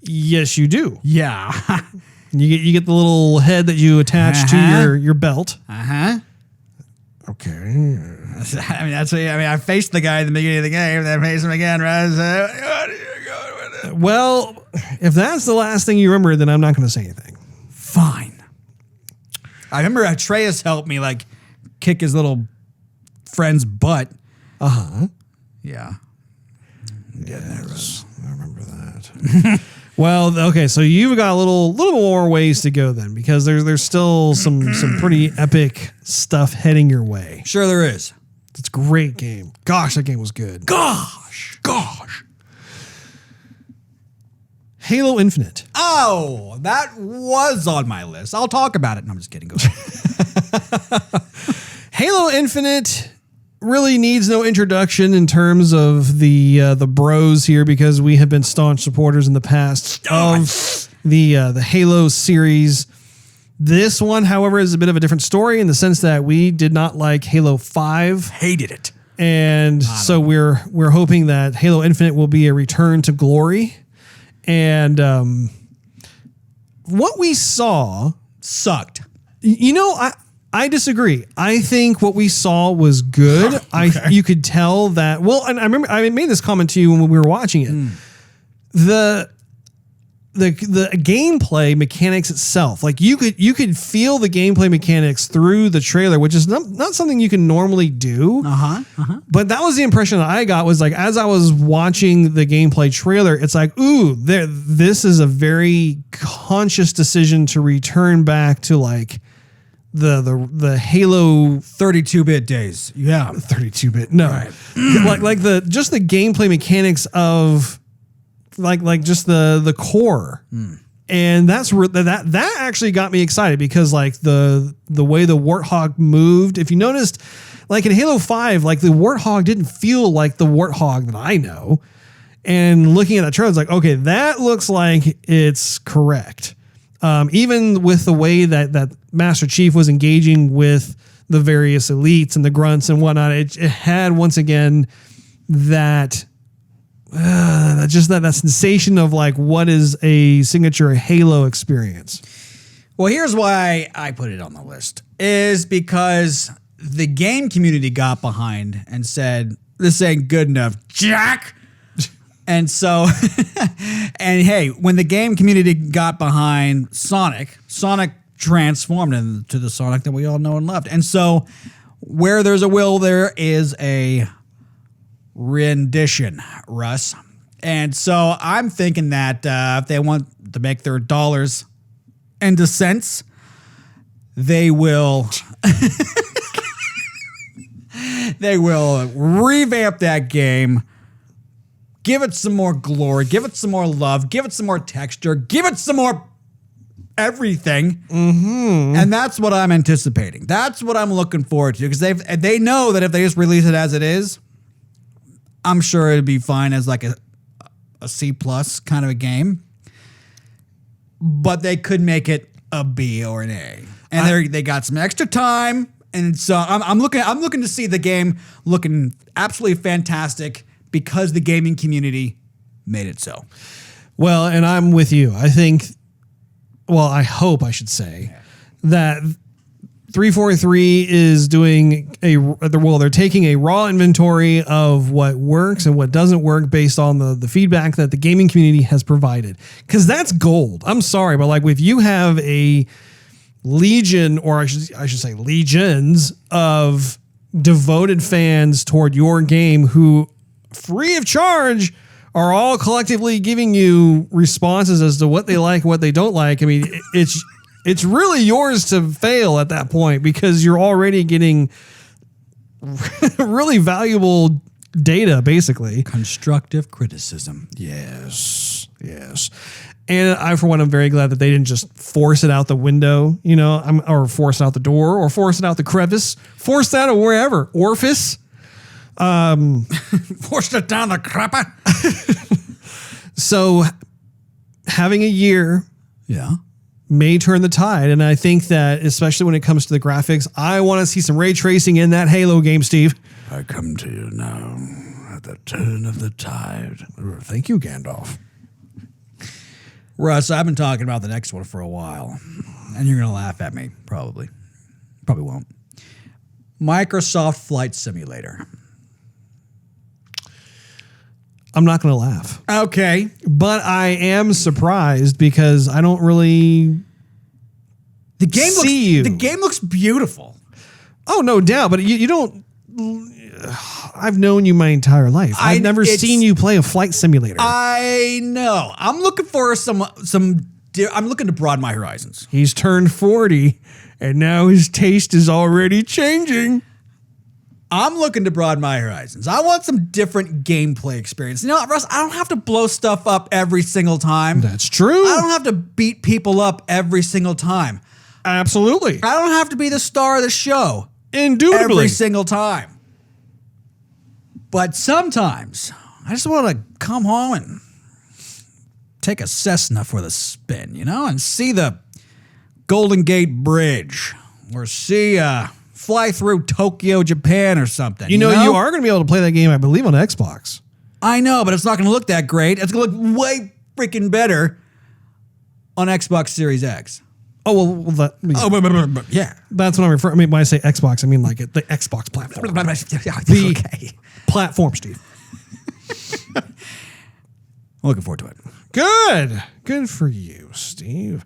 S1: Yes, you do.
S2: Yeah.
S1: You get the little head that you attach to your belt. Okay.
S2: I mean, I faced the guy at the beginning of the game, then I faced him again, right? So,
S1: Well, if that's the last thing you remember, then I'm not going to say anything.
S2: fine. I remember Atreus helped me like kick his little friend's butt. Yeah.
S1: Yes, I remember that. Well, okay, so you've got a little more ways to go then, because there's still some pretty epic stuff heading your way.
S2: Sure there is.
S1: It's a great game. Gosh, that game was good.
S2: Gosh.
S1: Halo Infinite.
S2: Oh, that was on my list. I'll talk about it. No, I'm just kidding. Go ahead.
S1: Halo Infinite really needs no introduction in terms of the bros here, because we have been staunch supporters in the past of the Halo series. This one, however, is a bit of a different story in the sense that we did not like Halo 5.
S2: Hated it.
S1: And so we're hoping that Halo Infinite will be a return to glory. And what we saw
S2: Sucked.
S1: You know, I disagree. I think what we saw was good.
S2: Okay.
S1: You could tell that. Well, and I remember I made this comment to you when we were watching it. The gameplay mechanics itself, like you could feel the gameplay mechanics through the trailer, which is not something you can normally do. But that was the impression that I got, was like, as I was watching the gameplay trailer, it's like, ooh, this is a very conscious decision to return back to like the Halo
S2: 32-bit days. Yeah.
S1: 32-bit. No,
S2: Right.
S1: like the gameplay mechanics of like just the core And that actually got me excited because like the way the Warthog moved, if you noticed, like in Halo 5, like the Warthog didn't feel like the Warthog that I know. And looking at that trailer, it's like, okay, that looks like it's correct. Even with the way that Master Chief was engaging with the various elites and the grunts and whatnot, it had once again that sensation of like what is a signature Halo experience.
S2: Well, here's why I put it on the list is because the game community got behind and said, this ain't good enough, Jack. And so, and hey, when the game community got behind Sonic transformed into the Sonic that we all know and loved. And so where there's a will, there is a rendition, Russ. And so I'm thinking that if they want to make their dollars into cents, they will revamp that game, give it some more glory, give it some more love, give it some more texture, give it some more everything. Mm-hmm. And that's what I'm anticipating. That's what I'm looking forward to because they know that if they just release it as it is, I'm sure it'd be fine as like a C+ kind of a game. But they could make it a B or an A. And they got some extra time. And so I'm looking to see the game looking absolutely fantastic because the gaming community made it so.
S1: Well, and I'm with you. I think, well, I hope I should say that 343 is doing they're taking a raw inventory of what works and what doesn't work based on the feedback that the gaming community has provided. Because that's gold. I'm sorry, but like if you have a legion, or I should say legions of devoted fans toward your game who, free of charge, are all collectively giving you responses as to what they like and what they don't like. I mean, it's really yours to fail at that point because you're already getting really valuable data, basically.
S2: Constructive criticism.
S1: Yes. And I, for one, am very glad that they didn't just force it out the window, or force it out the door, or force it out the crevice, force it out of wherever, orifice.
S2: Forced it down the crapper.
S1: So having a year may turn the tide. And I think that, especially when it comes to the graphics, I want to see some ray tracing in that Halo game, Steve.
S3: I come to you now at the turn of the tide.
S1: Thank you, Gandalf.
S2: Russ, I've been talking about the next one for a while, and you're going to laugh at me, probably. Probably won't. Microsoft Flight Simulator.
S1: I'm not going to laugh.
S2: Okay.
S1: But I am surprised because I don't really
S2: the game looks beautiful.
S1: Oh, no doubt. But you don't... I've known you my entire life. I've never seen you play a flight simulator.
S2: I know. I'm looking for I'm looking to broaden my horizons.
S1: He's turned 40, and now his taste is already changing.
S2: I'm looking to broaden my horizons. I want some different gameplay experience. You know what, Russ? I don't have to blow stuff up every single time.
S1: That's true.
S2: I don't have to beat people up every single time.
S1: Absolutely.
S2: I don't have to be the star of the show.
S1: Indubitably.
S2: Every single time. But sometimes I just want to come home and take a Cessna for the spin, and see the Golden Gate Bridge or fly through Tokyo, Japan or something.
S1: You are going to be able to play that game, I believe, on Xbox.
S2: I know, but it's not going to look that great. It's going to look way freaking better on Xbox Series X.
S1: Oh, well,
S2: yeah.
S1: That's what I'm referring to. I mean, when I say Xbox, I mean like the Xbox platform. The platform, Steve.
S2: Looking forward to it.
S1: Good for you, Steve.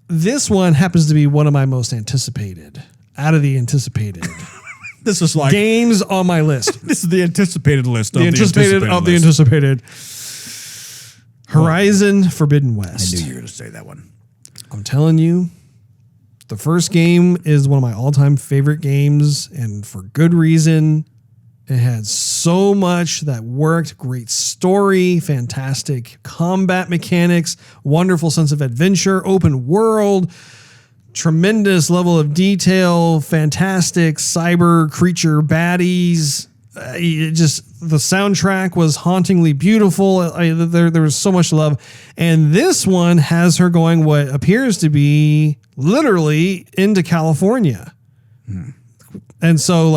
S1: This one happens to be one of my most anticipated. Out of the anticipated.
S2: This is like
S1: games on my list.
S2: This is the anticipated list.
S1: The anticipated. Horizon Forbidden West.
S2: I knew you were going to say that one.
S1: I'm telling you, the first game is one of my all-time favorite games, and for good reason. It had so much that worked. Great story, fantastic combat mechanics, wonderful sense of adventure, open world, tremendous level of detail, fantastic cyber creature baddies. The soundtrack was hauntingly beautiful. There was so much love. And this one has her going what appears to be literally into California. And so,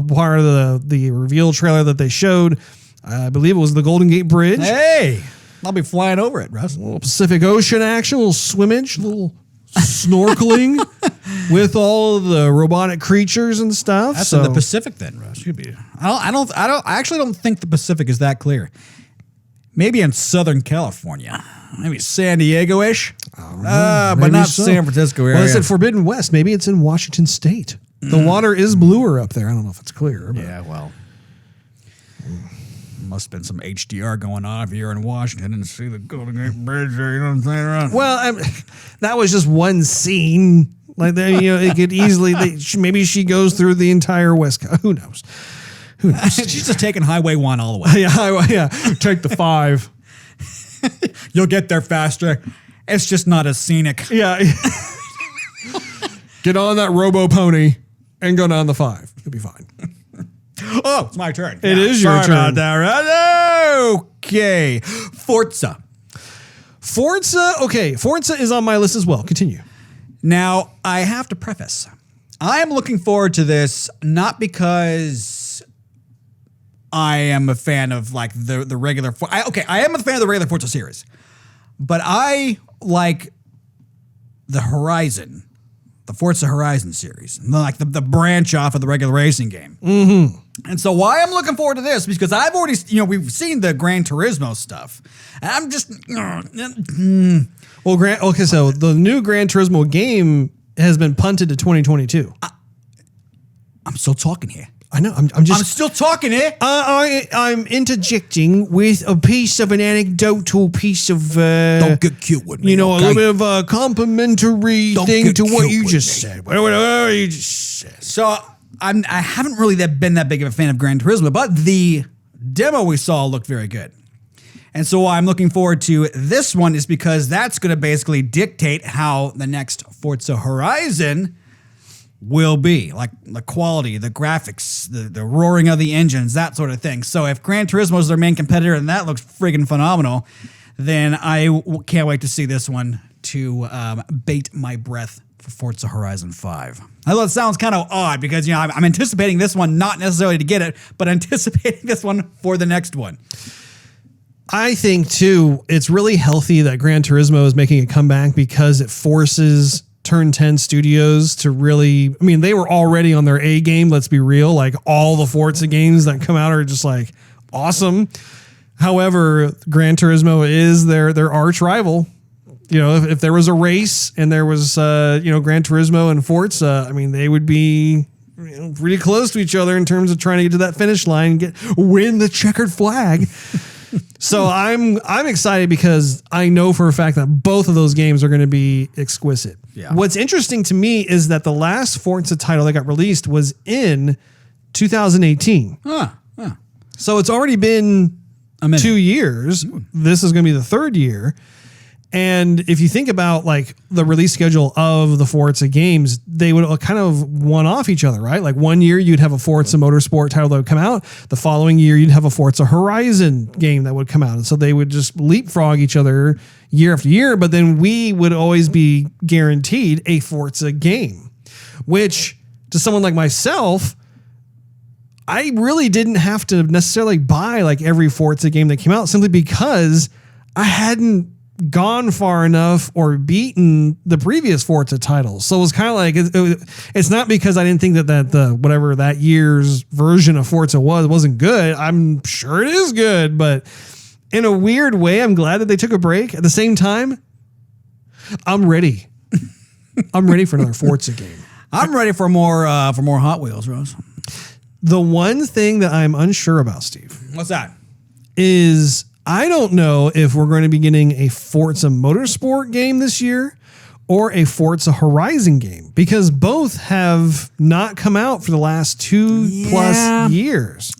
S1: part of the reveal trailer that they showed, I believe it was the Golden Gate Bridge.
S2: Hey, I'll be flying over it, Russ.
S1: A little Pacific Ocean action, a little swimmage, a little snorkeling with all of the robotic creatures and stuff.
S2: That's in the Pacific then, Russ. Should be. I actually don't think the Pacific is that clear. Maybe in Southern California. Maybe San Diego-ish. But not
S1: so.
S2: San Francisco area.
S1: Well, I said Forbidden West. Maybe it's in Washington State. The water is bluer up there. I don't know if it's clear. But.
S2: Yeah, well. Must have been some HDR going on if you're in Washington and see the Golden Gate Bridge there. You know what I'm saying? Around.
S1: Well, that was just one scene. Like that, it could easily. Maybe she goes through the entire West Coast. Who knows?
S2: She's just taking Highway 1 all the way.
S1: Yeah. Take the 5.
S2: You'll get there faster. It's just not as scenic.
S1: Yeah. Get on that robo pony and go down the 5. You'll be fine.
S2: Oh, it's my turn.
S1: It is your turn.
S2: Okay. Forza.
S1: Okay. Forza is on my list as well. Continue.
S2: Now, I have to preface. I am looking forward to this not because I am a fan of like the regular. I am a fan of the regular Forza series, but I like the Forza Horizon series, like the branch off of the regular racing game.
S1: Mm-hmm.
S2: And so why I'm looking forward to this because I've already, we've seen the Gran Turismo stuff, and I'm just.
S1: Well, so the new Gran Turismo game has been punted to 2022.
S2: I'm still talking here.
S1: I know. I'm
S2: still talking here.
S1: I'm interjecting with a piece of an anecdotal piece of.
S2: Don't get cute with me.
S1: A little bit of a complimentary thing to what you just said. Whatever you just said.
S2: So I haven't really been that big of a fan of Gran Turismo, but the demo we saw looked very good. And so why I'm looking forward to this one is because that's going to basically dictate how the next Forza Horizon will be. Like the quality, the graphics, the roaring of the engines, that sort of thing. So if Gran Turismo is their main competitor and that looks friggin' phenomenal, then I can't wait to see this one to bait my breath for Forza Horizon 5. I know it sounds kind of odd because, I'm anticipating this one not necessarily to get it, but anticipating this one for the next one.
S1: I think, too, it's really healthy that Gran Turismo is making a comeback because it forces Turn 10 Studios to really... they were already on their A game, let's be real. Like, all the Forza games that come out are just, like, awesome. However, Gran Turismo is their arch rival. If there was a race and there was, Gran Turismo and Forza, they would be... pretty close to each other in terms of trying to get to that finish line and win the checkered flag. So I'm excited because I know for a fact that both of those games are going to be exquisite.
S2: Yeah.
S1: What's interesting to me is that the last Forza title that got released was in 2018. So it's already been 2 years. This is going to be the third year. And if you think about like the release schedule of the Forza games, they would kind of one off each other, right? Like 1 year you'd have a Forza Motorsport title that would come out. The following year you'd have a Forza Horizon game that would come out. And so they would just leapfrog each other year after year. But then we would always be guaranteed a Forza game, which to someone like myself, I really didn't have to necessarily buy like every Forza game that came out simply because I hadn't gone far enough or beaten the previous Forza titles. So it was kind of like, it's not because I didn't think that the whatever that year's version of Forza wasn't good. I'm sure it is good, but in a weird way, I'm glad that they took a break. At the same time, I'm ready. I'm ready for another Forza game.
S2: I'm ready for more Hot Wheels, Russ.
S1: The one thing that I'm unsure about, Steve.
S2: What's that?
S1: Is I don't know if we're going to be getting a Forza Motorsport game this year or a Forza Horizon game because both have not come out for the last 2+ years.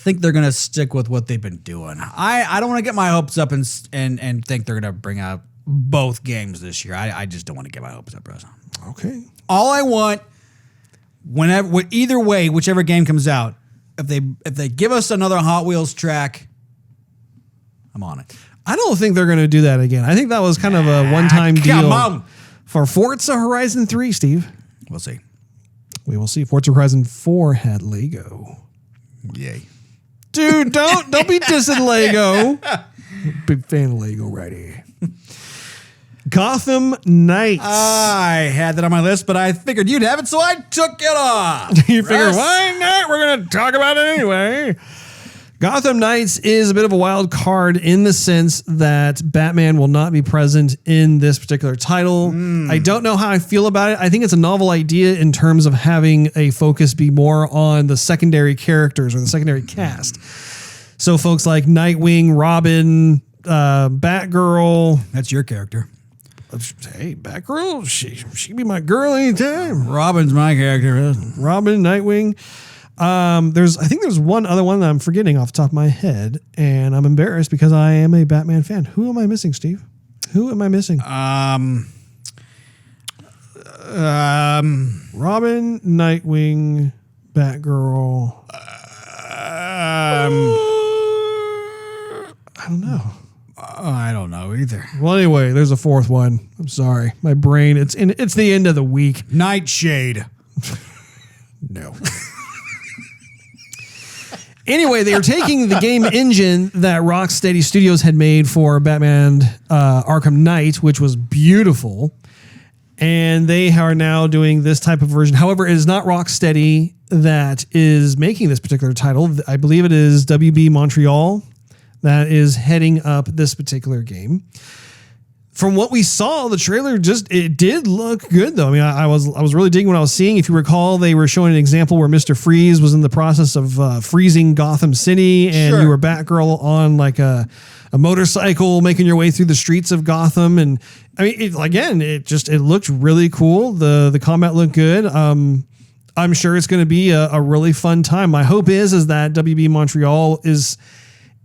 S2: think they're gonna stick with what they've been doing. I don't want to get my hopes up and think they're gonna bring out both games this year. I just don't want to get my hopes up, Russ.
S1: Okay.
S2: All I want, either way, whichever game comes out, if they give us another Hot Wheels track, I'm on it.
S1: I don't think they're going to do that again. I think that was kind of a one-time deal for Forza Horizon 3, Steve.
S2: We'll see.
S1: We will see. Forza Horizon 4 had Lego.
S2: Yay.
S1: Dude, don't be dissing Lego. Big fan of Lego right here. Gotham Knights.
S2: I had that on my list, but I figured you'd have it, so I took it off.
S1: You figured, why not? We're going to talk about it anyway. Gotham Knights is a bit of a wild card in the sense that Batman will not be present in this particular title. I don't know how I feel about it. I think it's a novel idea in terms of having a focus be more on the secondary characters or the secondary cast. So folks like Nightwing, Robin, Batgirl.
S2: That's your character.
S1: Hey, Batgirl, she can be my girl anytime.
S2: Robin's my character.
S1: Robin, Nightwing. I think there's one other one that I'm forgetting off the top of my head, and I'm embarrassed because I am a Batman fan. Who am I missing, Steve? Who am I missing? Robin, Nightwing, Batgirl. I don't know.
S2: I don't know either.
S1: Well, anyway, there's a fourth one. I'm sorry. My brain, it's the end of the week.
S2: Nightshade.
S1: No. Anyway, they are taking the game engine that Rocksteady Studios had made for Batman Arkham Knight, which was beautiful, and they are now doing this type of version. However, it is not Rocksteady that is making this particular title. I believe it is WB Montreal that is heading up this particular game. From what we saw, the trailer it did look good though. I mean, I was really digging what I was seeing. If you recall, they were showing an example where Mr. Freeze was in the process of freezing Gotham City, and you were Batgirl on like a motorcycle making your way through the streets of Gotham. And I mean, it looked really cool. The combat looked good. I'm sure it's going to be a really fun time. My hope is that WB Montreal is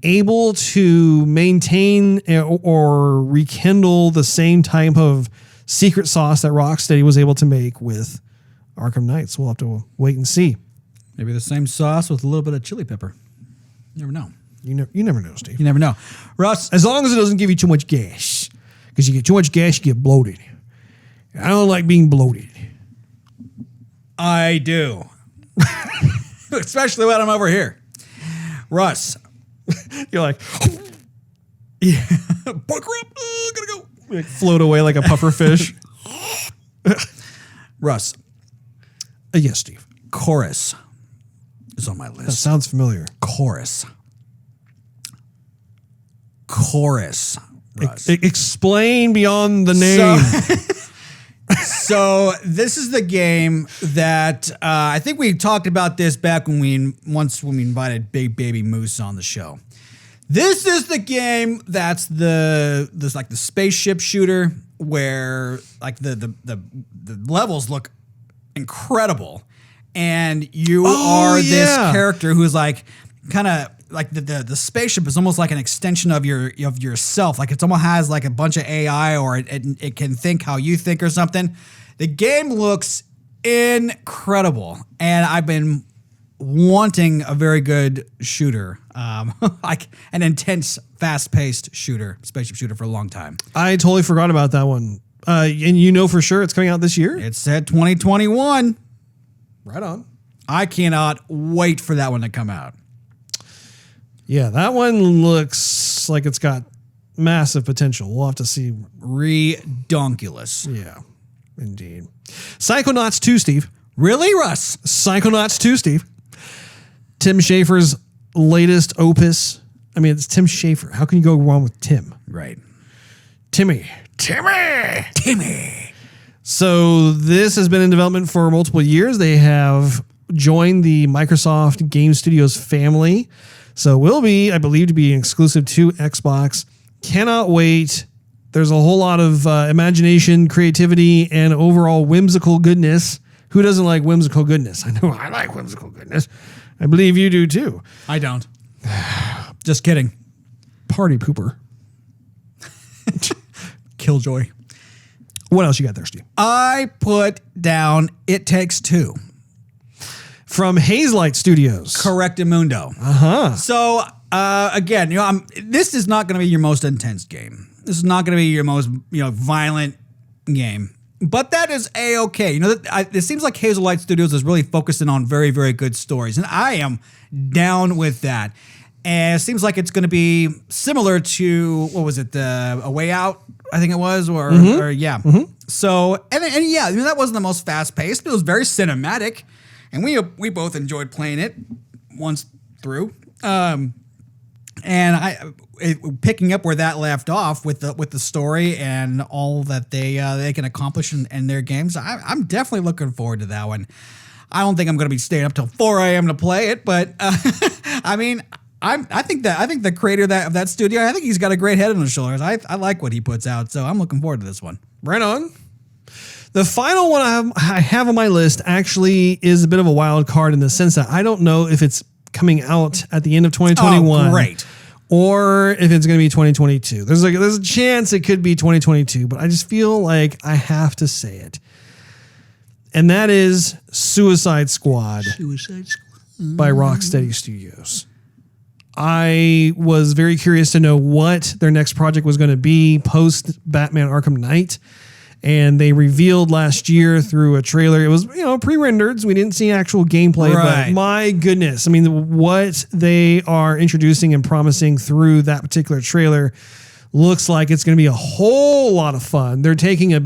S1: able to maintain or rekindle the same type of secret sauce that Rocksteady was able to make with Arkham Knights. We'll have to wait and see.
S2: Maybe the same sauce with a little bit of chili pepper. You never know.
S1: You never know, Steve.
S2: You never know. Russ,
S1: as long as it doesn't give you too much gas, because you get too much gas, you get bloated. I don't like being bloated.
S2: I do. Especially when I'm over here. Russ,
S1: you're like,
S2: yeah, bunker up, gotta go.
S1: Like float away like a puffer fish.
S2: Russ.
S1: Yes, Steve.
S2: Chorus is on my list.
S1: That sounds familiar.
S2: Chorus. Russ.
S1: Explain beyond the name.
S2: So this is the game that I think we talked about this back when we invited Big Baby Moose on the show. This is the game that's the spaceship shooter where like the levels look incredible, and you are this character who's like kind of like the spaceship is almost like an extension of yourself. Like it almost has like a bunch of AI, or it can think how you think or something. The game looks incredible, and I've been wanting a very good shooter, like an intense, fast-paced spaceship shooter for a long time.
S1: I totally forgot about that one. And you know for sure it's coming out this year?
S2: It said 2021.
S1: Right on.
S2: I cannot wait for that one to come out.
S1: Yeah, that one looks like it's got massive potential. We'll have to see.
S2: Redonkulous.
S1: Yeah, indeed. Psychonauts 2, Steve.
S2: Really, Russ?
S1: Psychonauts 2, Steve. Tim Schafer's latest opus. I mean, it's Tim Schafer. How can you go wrong with Tim?
S2: Right.
S1: Timmy. So this has been in development for multiple years. They have joined the Microsoft Game Studios family. So will be, I believe, to be exclusive to Xbox. Cannot wait. There's a whole lot of imagination, creativity, and overall whimsical goodness Who doesn't like whimsical goodness? I know I like whimsical goodness. I believe you do too.
S2: I don't. Just kidding.
S1: Party pooper.
S2: Killjoy.
S1: What else you got there, Steve?
S2: I put down It Takes Two.
S1: From Hazelight Studios.
S2: Correctamundo. So, again, this is not going to be your most intense game. This is not going to be your most, violent game. But that is A-okay. It seems like Hazelight Studios is really focusing on very, very good stories. And I am down with that. And it seems like it's going to be similar to, what was it, A Way Out, I think it was, or yeah. Mm-hmm. So, and yeah, that wasn't the most fast-paced, but it was very cinematic. And we both enjoyed playing it once through. And picking up where that left off with the story and all that they can accomplish in their games, I'm definitely looking forward to that one. I don't think I'm going to be staying up till 4 a.m. to play it, but I mean, I think the creator of that studio, I think he's got a great head on his shoulders. I like what he puts out, so I'm looking forward to this one.
S1: Right on. The final one I have on my list actually is a bit of a wild card in the sense that I don't know if it's coming out at the end of 2021.
S2: Oh, great.
S1: Or if it's going to be 2022. There's a chance it could be 2022, but I just feel like I have to say it. And that is Suicide Squad. By Rocksteady Studios. I was very curious to know what their next project was going to be post Batman Arkham Knight. And they revealed last year through a trailer. It was, pre-rendered. So we didn't see actual gameplay, but my goodness. I mean, what they are introducing and promising through that particular trailer looks like it's going to be a whole lot of fun. They're taking a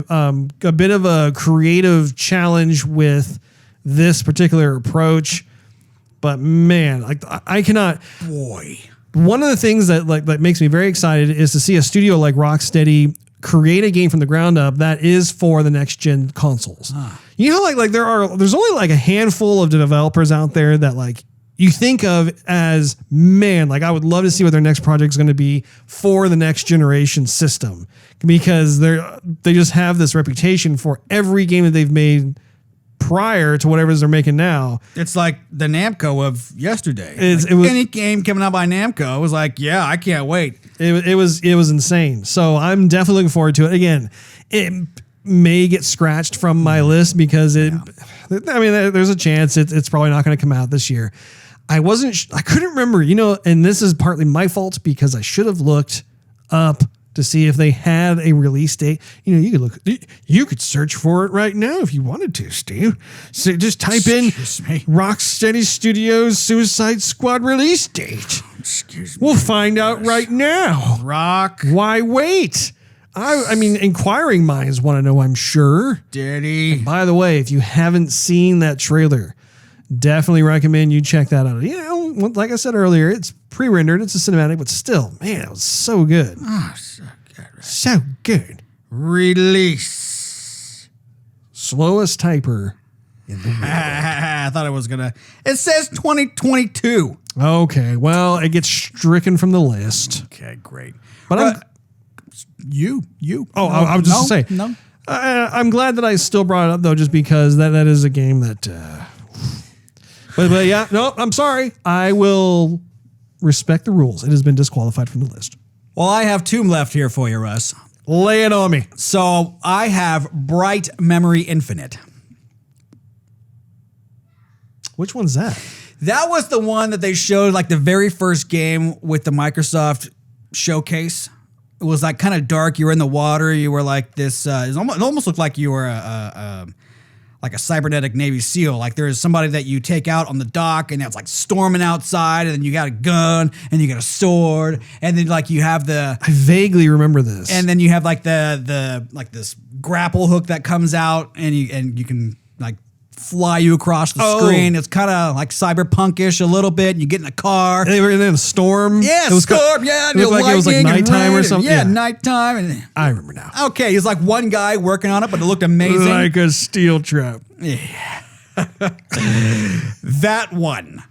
S1: bit of a creative challenge with this particular approach. But man, I cannot.
S2: Boy. One
S1: of the things that makes me very excited is to see a studio like Rocksteady create a game from the ground up that is for the next gen consoles. You know, there's only like a handful of developers out there that you think of as, man, I would love to see what their next project is going to be for the next generation system, because they just have this reputation for every game that they've made prior to whatever they're making now.
S2: It's like the Namco of yesterday.
S1: It was
S2: any game coming out by Namco was like, yeah, I can't wait.
S1: It was insane. So I'm definitely looking forward to it. Again, it may get scratched from my list because there's a chance it's probably not going to come out this year. I couldn't remember, and this is partly my fault because I should have looked up to see if they had a release date. You could search for it right now if you wanted to, Steve. So just type in Rocksteady Studios Suicide Squad release date.
S3: Excuse me.
S1: We'll find out right now. Why wait? I mean, inquiring minds want to know, I'm sure.
S2: Daddy.
S1: And by the way, if you haven't seen that trailer, definitely recommend you check that out. Like I said earlier, it's pre-rendered, it's a cinematic, but still, man, it was so good.
S3: Oh, so good.
S1: So good.
S2: Release.
S1: Slowest typer in the world.
S2: I thought it was gonna. It says 2022.
S1: Okay, well, it gets stricken from the list.
S2: Okay, great.
S1: But
S2: you.
S1: Oh, I was just to say.
S2: No.
S1: I'm glad that I still brought it up though, just because that is a game that. But yeah, no, I'm sorry. I will respect the rules. It has been disqualified from the list.
S2: Well, I have two left here for you, Russ.
S1: Lay it on me.
S2: So I have Bright Memory Infinite.
S1: Which one's that?
S2: That was the one that they showed the very first game with the Microsoft showcase. It was kind of dark. You were in the water. You were like this. It almost looked like you were like a cybernetic Navy SEAL. There's somebody that you take out on the dock and it's storming outside, and then you got a gun and you got a sword, and then you have
S1: I vaguely remember this.
S2: and then you have the this grapple hook that comes out, and you can fly you across the screen. It's kind of cyberpunkish a little bit. You get in a car.
S1: They were in a storm.
S2: Yeah,
S1: it was
S2: storm. Yeah,
S1: it looked like it was nighttime or something.
S2: Yeah, nighttime. And
S1: I remember now.
S2: okay, he's one guy working on it, but it looked amazing.
S1: Like a steel trap.
S2: Yeah. That one.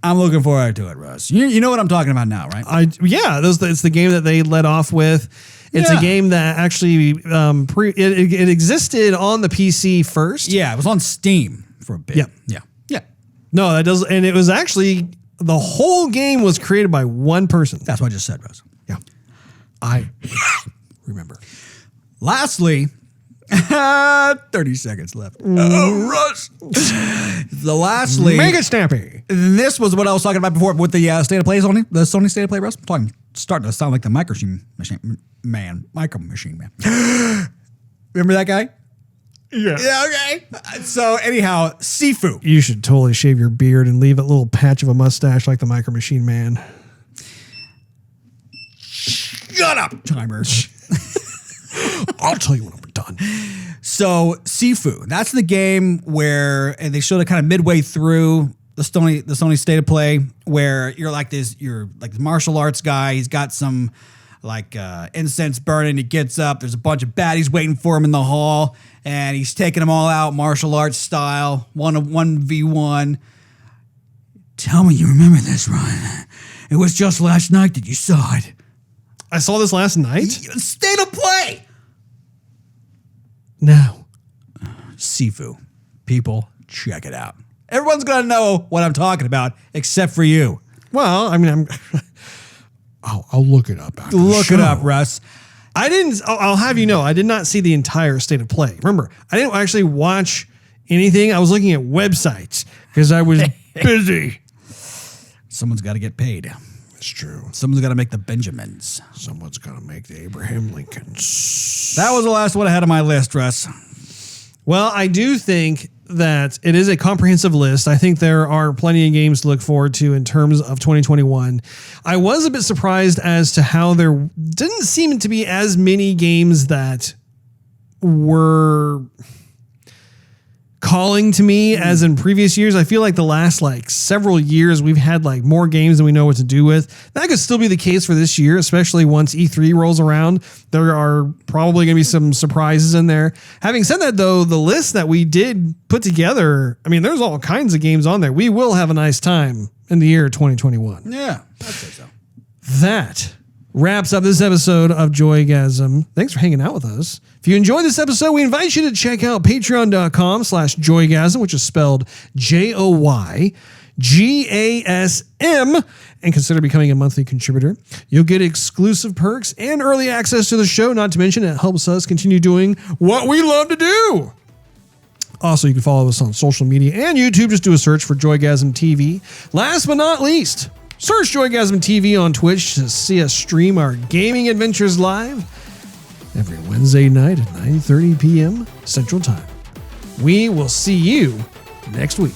S2: I'm looking forward to it, Russ. You know what I'm talking about now, right?
S1: It's the game that they led off with. It's a game that actually it existed on the PC first.
S2: Yeah, it was on Steam for a bit.
S1: Yep.
S2: Yeah. Yeah.
S1: No, that does, and it was actually the whole game was created by one person.
S2: That's what I just said, Russ.
S1: Yeah, I remember.
S2: Lastly, 30 seconds left. Oh, Russ. Lastly,
S1: Make it snappy.
S2: this was what I was talking about before with the state of play, the Sony state of play, Russ. I'm starting to sound like the Micro Machine Man. Remember that guy?
S1: Yeah.
S2: Yeah, okay. So anyhow, Sifu.
S1: You should totally shave your beard and leave a little patch of a mustache like the Micro Machine Man.
S2: Shut up, timer.
S1: I'll tell you when I'm done.
S2: So Sifu, that's the game where, and they showed it kind of midway through the Sony state of play, where you're like the martial arts guy. He's got some like incense burning. He gets up. There's a bunch of baddies waiting for him in the hall, and he's taking them all out, martial arts style, 1v1. Tell me you remember this, Ryan. It was just last night that you saw it.
S1: I saw this last night.
S2: State of play.
S1: No.
S2: Sifu. People, check it out. Everyone's going to know what I'm talking about, except for you.
S1: Well, I mean, I'll look it up. After
S2: Look it up, Russ.
S1: I'll have you know, I did not see the entire state of play. Remember, I didn't actually watch anything. I was looking at websites because I was busy.
S2: Someone's got to get paid.
S1: It's true.
S2: Someone's got to make the Benjamins.
S1: Someone's got to make the Abraham Lincolns.
S2: That was the last one I had on my list, Russ.
S1: Well, I do think that it is a comprehensive list. I think there are plenty of games to look forward to in terms of 2021. I was a bit surprised as to how there didn't seem to be as many games that were calling to me as in previous years. I feel like the last several years we've had more games than we know what to do with. That could still be the case for this year, especially once E3 rolls around. There are probably going to be some surprises in there. Having said that, though, the list that we did put together, I mean, there's all kinds of games on there. We will have a nice time in the year 2021.
S2: Yeah, I'd say so.
S1: That wraps up this episode of Joygasm. Thanks for hanging out with us. If you enjoyed this episode, we invite you to check out patreon.com/Joygasm, which is spelled JOYGASM, and consider becoming a monthly contributor. You'll get exclusive perks and early access to the show, not to mention it helps us continue doing what we love to do. Also, you can follow us on social media and YouTube. Just do a search for Joygasm TV. Last but not least, search Joygasm TV on Twitch to see us stream our gaming adventures live every Wednesday night at 9:30 p.m. Central Time. We will see you next week.